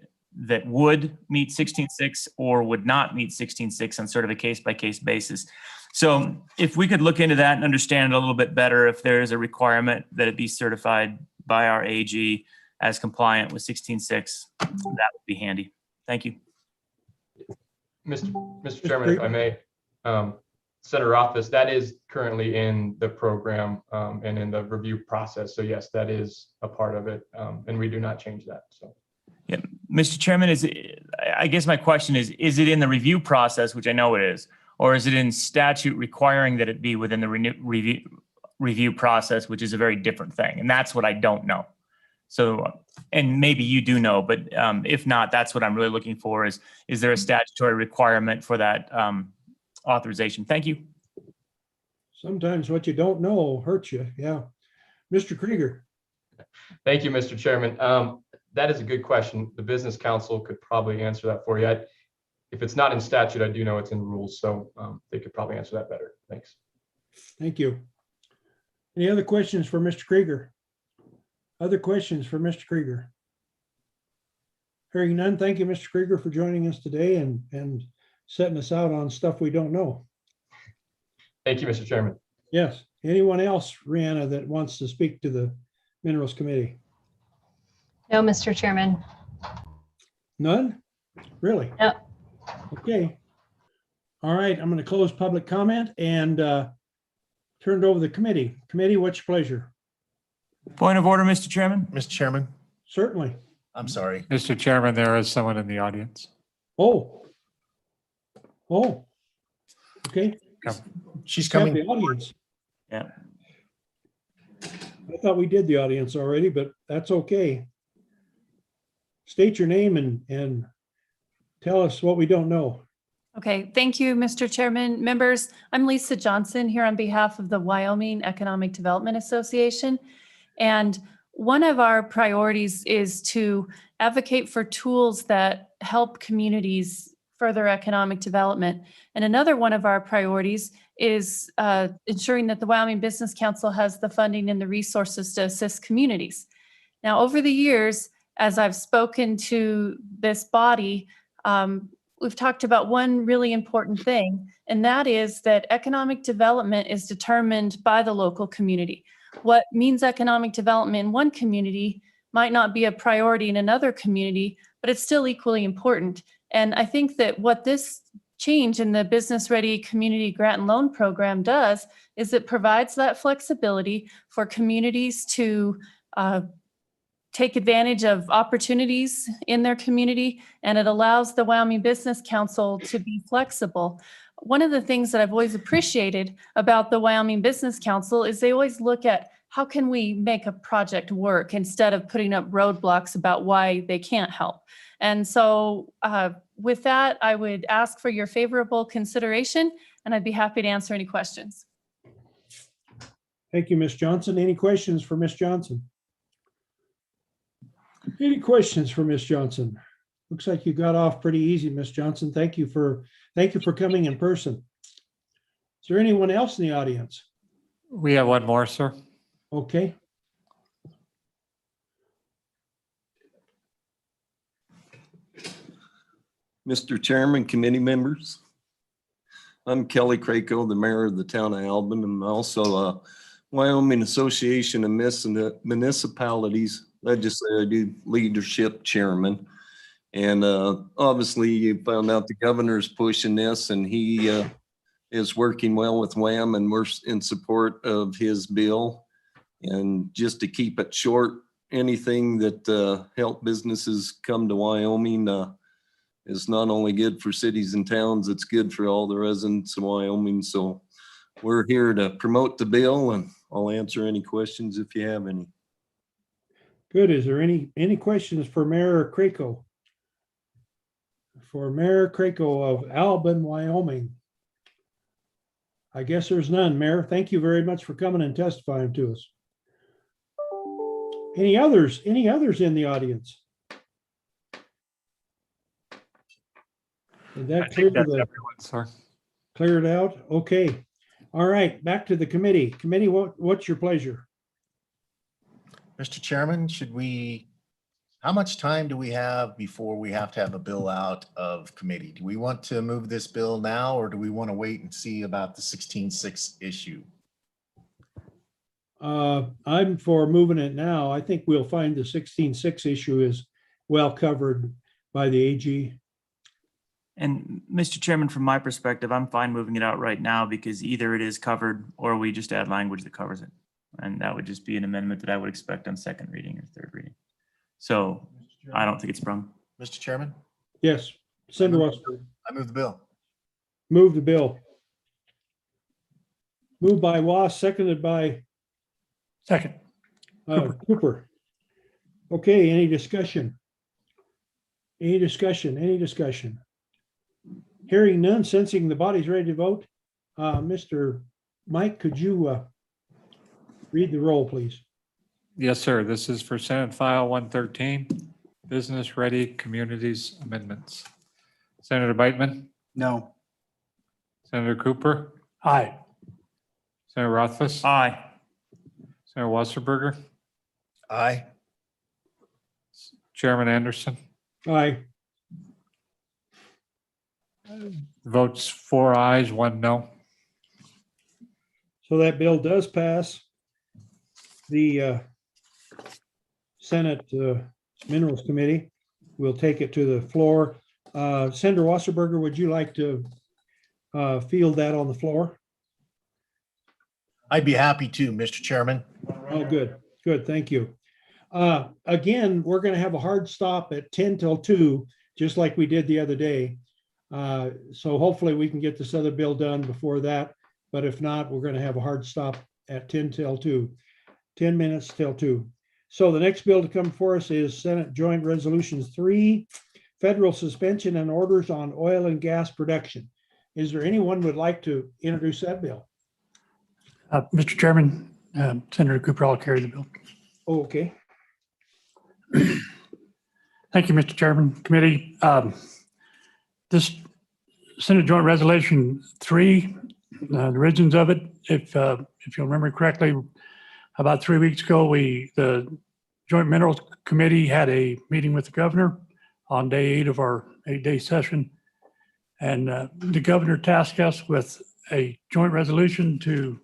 would meet 16.6 or would not meet 16.6 on sort of a case-by-case basis. So if we could look into that and understand it a little bit better, if there is a requirement that it be certified by our AG as compliant with 16.6, that would be handy. Thank you. Mr. Chairman, if I may, Senator Rothfuss, that is currently in the program and in the review process. So yes, that is a part of it, and we do not change that. So. Yeah, Mr. Chairman, I guess my question is it in the review process, which I know it is, or is it in statute requiring that it be within the review process, which is a very different thing? And that's what I don't know. So, and maybe you do know, but if not, that's what I'm really looking for is there a statutory requirement for that authorization? Thank you. Sometimes what you don't know hurts you. Yeah. Mr. Krieger. Thank you, Mr. Chairman. That is a good question. The Business Council could probably answer that for you. If it's not in statute, I do know it's in rules, so they could probably answer that better. Thanks. Thank you. Any other questions for Mr. Krieger? Other questions for Mr. Krieger? Hearing none, thank you, Mr. Krieger, for joining us today and setting us out on stuff we don't know. Thank you, Mr. Chairman. Yes. Anyone else, Rihanna, that wants to speak to the Minerals Committee? No, Mr. Chairman. None? Really? No. Okay. All right, I'm going to close public comment and turn it over to the committee. Committee, what's your pleasure? Point of order, Mr. Chairman. Mr. Chairman, Certainly. I'm sorry. Mr. Chairman, there is someone in the audience. Oh. Okay. She's Got coming. the audience. Yeah. I thought we did the audience already, but that's okay. State your name and tell us what we don't know. Okay, thank you, Mr. Chairman. Members, I'm Lisa Johnson here on behalf of the Wyoming Economic Development Association. And one of our priorities is to advocate for tools that help communities further economic development. And another one of our priorities is ensuring that the Wyoming Business Council has the funding and the resources to assist communities. Now, over the years, as I've spoken to this body, we've talked about one really important thing, and that is that economic development is determined by the local community. What means economic development in one community might not be a priority in another community, but it's still equally important. And I think that what this change in the Business Ready Community Grant and Loan Program does is it provides that flexibility for communities to take advantage of opportunities in their community, and it allows the Wyoming Business Council to be flexible. One of the things that I've always appreciated about the Wyoming Business Council is they always look at how can we make a project work instead of putting up roadblocks about why they can't help. And so with that, I would ask for your favorable consideration, and I'd be happy to answer any questions. Thank you, Ms. Johnson. Any questions for Ms. Johnson? Any questions for Ms. Johnson? Looks like you got off pretty easy, Ms. Johnson. Thank you for coming in person. Is there anyone else in the audience? We have one more, sir. Okay. Mr. Chairman, committee members. I'm Kelly Craco, the mayor of the town of Albin, and also a Wyoming Association of Municipalities Legislative Leadership Chairman. And obviously you found out the governor's pushing this, and he is working well with WAM, and we're in support of his bill. And just to keep it short, anything that help businesses come to Wyoming is not only good for cities and towns, it's good for all the residents of Wyoming. So we're here to promote the bill, and I'll answer any questions if you have any. Good. Is there any questions for Mayor Craco? For Mayor Craco of Albin, Wyoming? I guess there's none, Mayor. Thank you very much for coming and testifying to us. Any others in the audience? Did that clear clear it out? Okay. All right, back to the committee. Committee, what's your pleasure? Mr. Chairman, how much time do we have before we have to have a bill out of committee? Do we want to move this bill now, or do we want to wait and see about the 16.6 issue? I'm for moving it now. I think we'll find the 16.6 issue is well covered by the AG. And Mr. Chairman, from my perspective, I'm fine moving it out right now because either it is covered or we just add language that covers it. And that would just be an amendment that I would expect on second reading or third reading. So I don't think it's sprung. Mr. Chairman? Yes, Senator Wasserberg. I move the bill. Move the bill. Moved by Was, seconded by Second. Cooper. Okay, any discussion? Any discussion? Hearing none, sensing the body's ready to vote. Mr. Mike, could you read the roll, please? Yes, sir. This is for Senate File 113, Business Ready Communities Amendments. Senator Beitman, No. Senator Cooper, Aye. Senator Rothfuss, Aye. Senator Wasserberger, Aye. Chairman Anderson. Aye. Votes 4 ayes, 1 no. So that bill does pass. The Senate Minerals Committee will take it to the floor. Senator Wasserberger, would you like to field that on the floor? I'd be happy to, Mr. Chairman. Oh, good. Thank you. Again, we're going to have a hard stop at 10 till 2, just like we did the other day. So hopefully we can get this other bill done before that. But if not, we're going to have a hard stop at 10 till 2, 10 minutes till 2. So the next bill to come for us is Senate Joint Resolution 3, Federal Suspension and Orders on Oil and Gas Production. Is there anyone who would like to introduce that bill? Mr. Chairman, Senator Cooper, I'll carry the bill. Oh, okay. Thank you, Mr. Chairman. Committee, this Senate Joint Resolution 3, the origins of it, if you'll remember correctly, about 3 weeks ago, the Joint Minerals Committee had a meeting with the governor on day 8 of our 8-day session. And the governor tasked us with a joint resolution to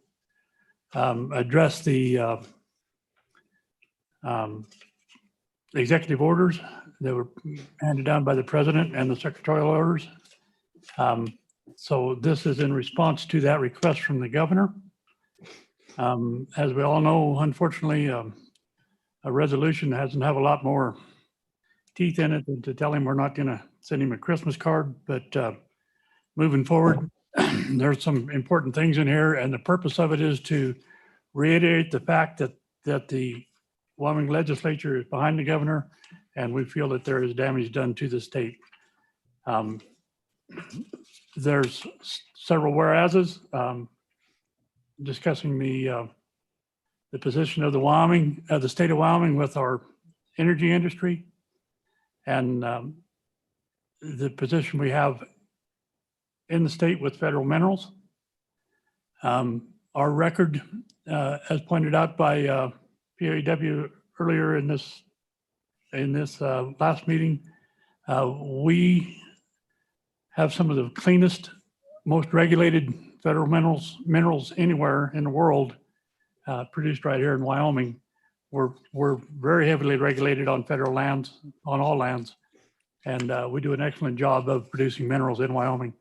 address the executive orders that were handed down by the president and the secretarial orders. So this is in response to that request from the governor. As we all know, unfortunately, a resolution doesn't have a lot more teeth in it than to tell him we're not going to send him a Christmas card. But moving forward, there's some important things in here, and the purpose of it is to reiterate the fact that the Wyoming legislature is behind the governor, and we feel that there is damage done to the state. There's several whereases discussing the position of the state of Wyoming with our energy industry, and the position we have in the state with federal minerals. Our record, as pointed out by PAW earlier in this last meeting, we have some of the cleanest, most regulated federal minerals anywhere in the world produced right here in Wyoming. We're very heavily regulated on federal lands, on all lands, and we do an excellent job of producing minerals in Wyoming.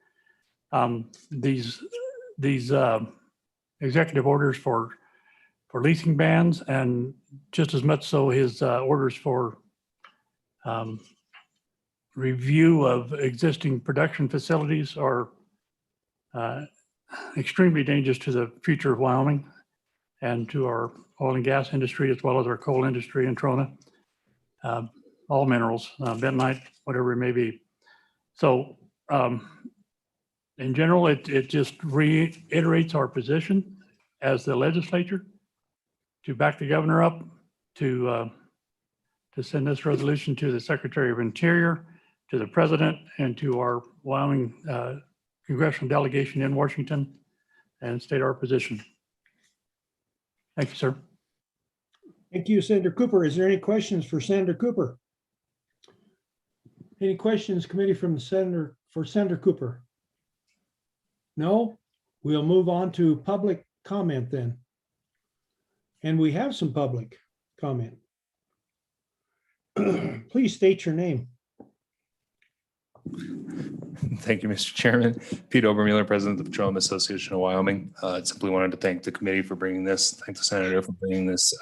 These executive orders for leasing bans, and just as much so his orders for review of existing production facilities are extremely dangerous to the future of Wyoming and to our oil and gas industry, as well as our coal industry in Trona. All minerals, bentonite, whatever it may be. So in general, it just reiterates our position as the legislature to back the governor up, to send this resolution to the Secretary of Interior, to the President, and to our Wyoming congressional delegation in Washington, and state our position. Thank you, sir. Thank you, Senator Cooper. Is there any questions for Senator Cooper? Any questions, committee, from the senator for Senator Cooper? No? We'll move on to public comment then. And we have some public comment. Please state your name. Thank you, Mr. Chairman. Pete Obermueller, President of the Petroleum Association of Wyoming. Simply wanted to thank the committee for bringing this, thank the senator for bringing this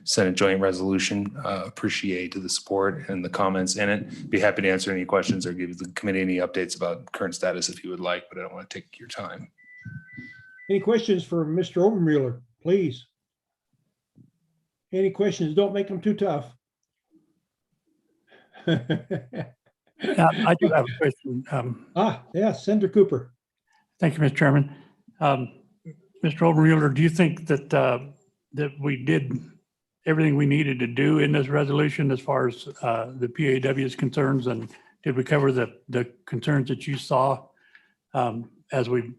Senate joint resolution. Appreciate the support and the comments in it. Be happy to answer any questions or give the committee any updates about current status if you would like, but I don't want to take your time. Any questions for Mr. Obermueller, please? Any questions? Don't make them too tough. I do have a question. Yeah, Senator Cooper. Thank you, Mr. Chairman. Mr. Obermueller, do you think that that we did everything we needed to do in this resolution as far as the PAW's concerns, and did we cover the concerns that you saw as we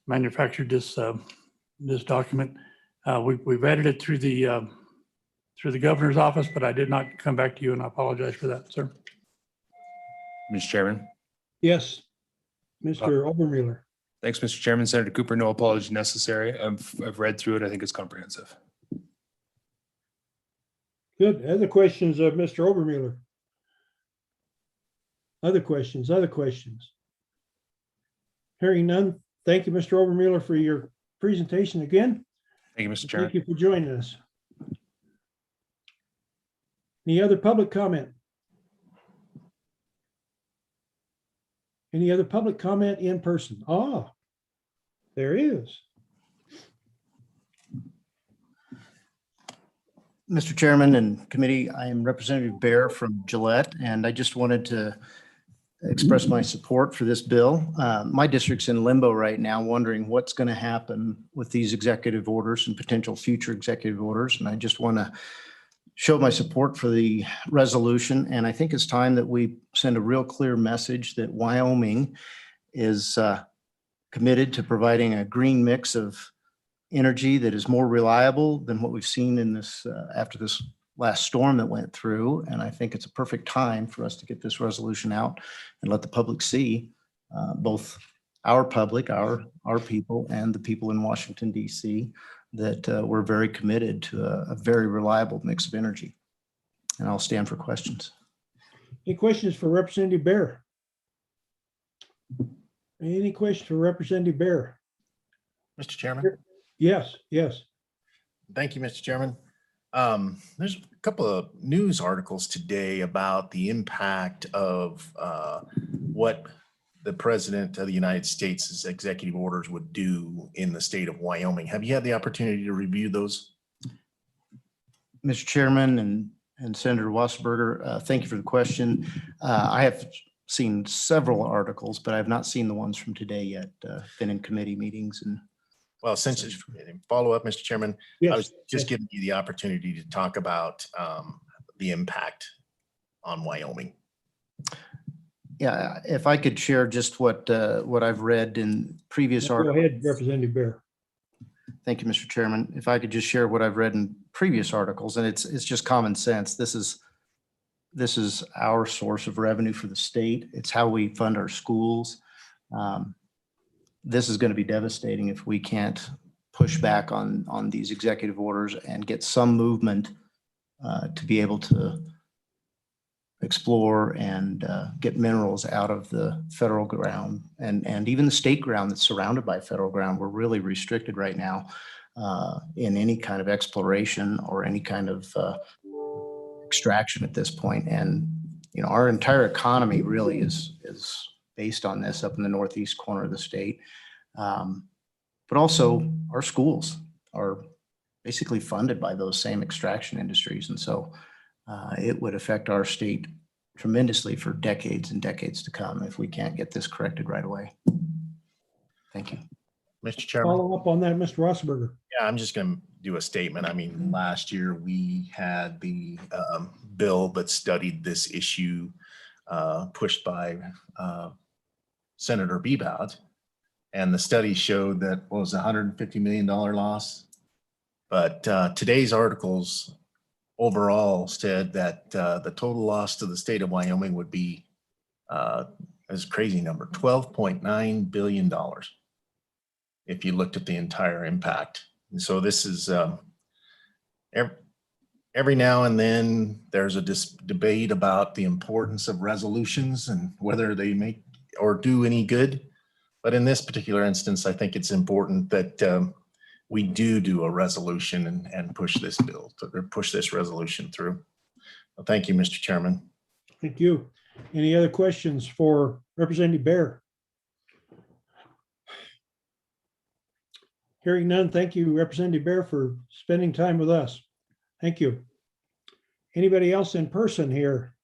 manufactured this document? We've edited it through the governor's office, but I did not come back to you, and I apologize for that, sir. Mr. Chairman. Yes, Mr. Obermueller. Thanks, Mr. Chairman. Senator Cooper, no apology necessary. I've read through it. I think it's comprehensive. Good. Other questions of Mr. Obermueller? Other questions? Hearing none. Thank you, Mr. Obermueller, for your presentation again. Thank you, Mr. Chairman. Thank you for joining us. Any other public comment? Any other public comment in person? Ah, there is. Mr. Chairman and committee, I am Representative Bear from Gillette, and I just wanted to express my support for this bill. My district's in limbo right now, wondering what's going to happen with these executive orders and potential future executive orders. And I just want to show my support for the resolution. And I think it's time that we send a real clear message that Wyoming is committed to providing a green mix of energy that is more reliable than what we've seen in this after this last storm that went through. And I think it's a perfect time for us to get this resolution out and let the public see, both our public, our people, and the people in Washington, D.C., that we're very committed to a very reliable mix of energy. And I'll stand for questions. Any questions for Representative Bear? Any questions for Representative Bear? Mr. Chairman. Yes, yes. Thank you, Mr. Chairman. There's a couple of news articles today about the impact of what the President of the United States' executive orders would do in the state of Wyoming. Have you had the opportunity to review those? Mr. Chairman and Senator Wasserberger, thank you for the question. I have seen several articles, but I've not seen the ones from today yet. Been in committee meetings and. Well, since it's follow up, Mr. Chairman, Yes, I was just giving you the opportunity to talk about the impact on Wyoming. Yeah, if I could share just what I've read in previous Go articles. ahead, Representative Bear. Thank you, Mr. Chairman. If I could just share what I've read in previous articles, and it's just common sense. This is our source of revenue for the state. It's how we fund our schools. This is going to be devastating if we can't push back on these executive orders and get some movement to be able to explore and get minerals out of the federal ground and even the state ground that's surrounded by federal ground. We're really restricted right now in any kind of exploration or any kind of extraction at this point. And, you know, our entire economy really is based on this up in the northeast corner of the state. But also our schools are basically funded by those same extraction industries. And so it would affect our state tremendously for decades and decades to come if we can't get this corrected right away. Thank you. Mr. Chairman. Follow up on that, Mr. Wasserberger. Yeah, I'm just going to do a statement. I mean, last year we had the bill that studied this issue pushed by Senator Bebout. And the study showed that was $150 million loss. But today's articles overall said that the total loss to the state of Wyoming would be, is a crazy number, $12.9 billion if you looked at the entire impact. And so this is, every now and then there's a debate about the importance of resolutions and whether they make or do any good. But in this particular instance, I think it's important that we do a resolution and push this bill, or push this resolution through. Well, thank you, Mr. Chairman. Thank you. Any other questions for Representative Bear? Hearing none, thank you, Representative Bear, for spending time with us. Thank you. Anybody else in person here?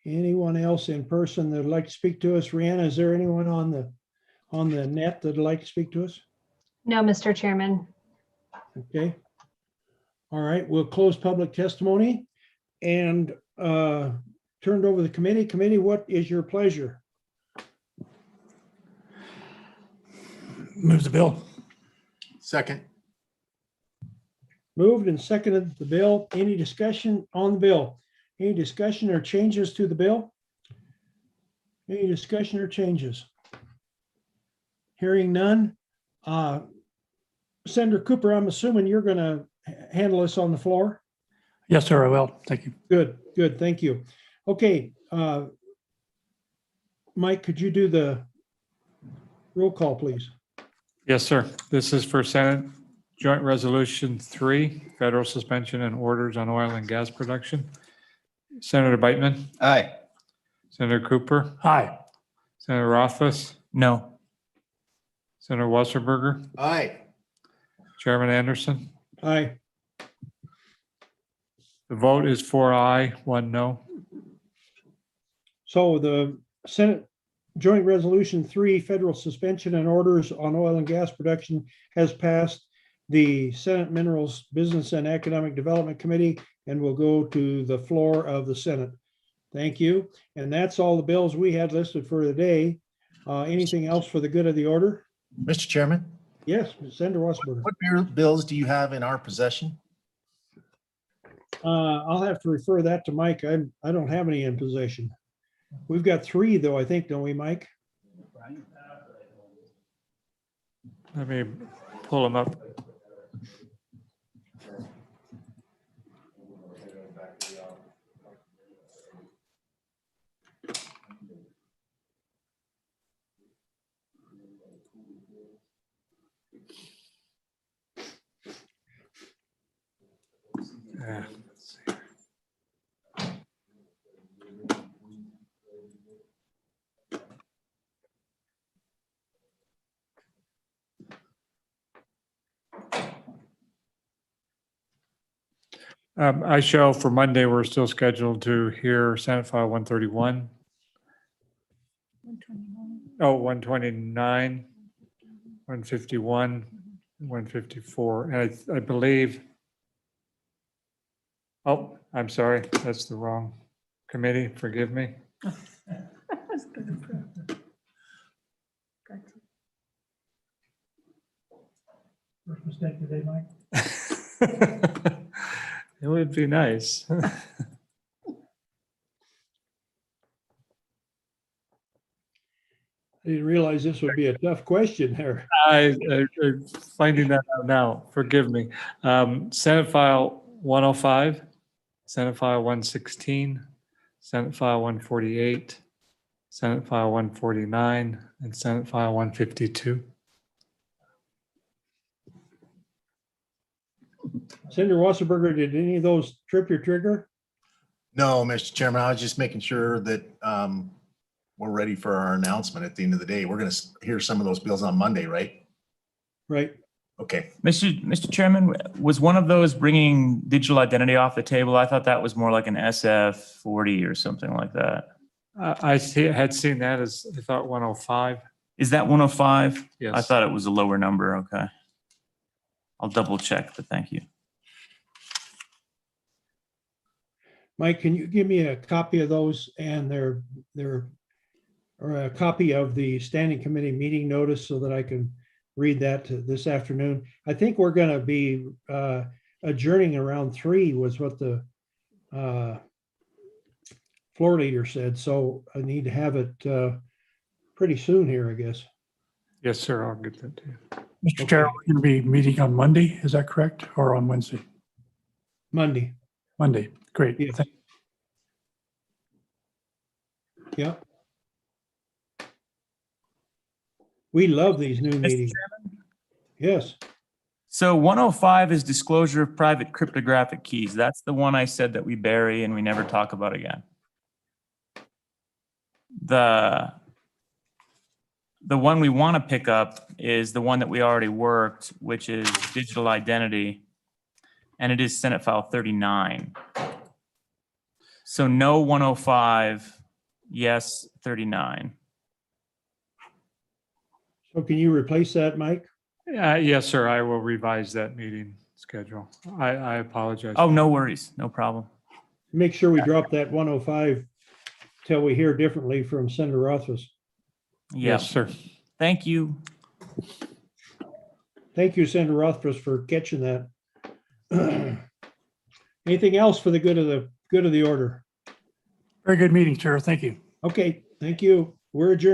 Anyone else in person that would like to speak to us? Rihanna, is there anyone on the net that would like to speak to us? No, Mr. Chairman. Okay. All right, we'll close public testimony and turn it over to the committee. Committee, what is your pleasure? Move the bill. Second. Moved and seconded the bill. Any discussion on the bill? Any discussion or changes to the bill? Any discussion or changes? Hearing none. Senator Cooper, I'm assuming you're going to handle this on the floor? Yes, sir, I will. Thank you. Good, good. Thank you. Okay. Mike, could you do the roll call, please? Yes, sir. This is for Senate Joint Resolution 3, Federal Suspension and Orders on Oil and Gas Production. Senator Beitman? Aye. Senator Cooper? Aye. Senator Rothfuss? No. Senator Wasserberger? Aye. Chairman Anderson? Aye. The vote is 4 aye, 1 no. So the Senate Joint Resolution 3, Federal Suspension and Orders on Oil and Gas Production, has passed the Senate Minerals Business and Economic Development Committee and will go to the floor of the Senate. Thank you. And that's all the bills we had listed for the day. Anything else for the good of the order? Mr. Chairman. Yes, Senator Wasserberg. What bills do you have in our possession? I'll have to refer that to Mike. I don't have any in possession. We've got 3 though, I think, don't we, Mike? Let me pull them up. Let's see. I show for Monday, we're still scheduled to hear Senate File 131. Oh, 129, 151, 154, and I believe, oh, I'm sorry, that's the wrong committee, forgive me. First mistake today, Mike. It would be nice. I didn't realize this would be a tough question there. I'm finding that out now, forgive me. Senate File 105, Senate File 116, Senate File 148, Senate File 149, and Senate File 152. Senator Wasserberger, did any of those trip your trigger? No, Mr. Chairman, I was just making sure that we're ready for our announcement at the end of the day. We're going to hear some of those bills on Monday, right? Right. Okay. Mr. Chairman, was one of those bringing digital identity off the table? I thought that was more like an SF 40 or something like that. Had seen that as, I thought 105. Is that 105? Yes. I thought it was a lower number. Okay. I'll double check, but thank you. Mike, can you give me a copy of those and or a copy of the standing committee meeting notice so that I can read that this afternoon? I think we're going to be adjourning around 3 was what the floor leader said. So I need to have it pretty soon here, I guess. Yes, sir, I'll get that to you. Mr. Chair, we're going to be meeting on Monday, is that correct? Or on Wednesday? Monday. Monday, great. Yeah. Yeah. We love these new meetings. Yes. So 105 is disclosure of private cryptographic keys. That's the one I said that we bury and we never talk about again. The one we want to pick up is the one that we already worked, which is digital identity, and it is Senate File 39. So no 105, yes 39. So can you replace that, Mike? Yes, sir, I will revise that meeting schedule. I apologize. Oh, no worries, no problem. Make sure we drop that 105 till we hear differently from Senator Rothfuss. Yeah. Yes, sir. Thank you. Thank you, Senator Rothfuss, for catching that. Anything else for the good of the order? Very good meeting, Chair. Thank you. Okay, thank you. We're adjourned.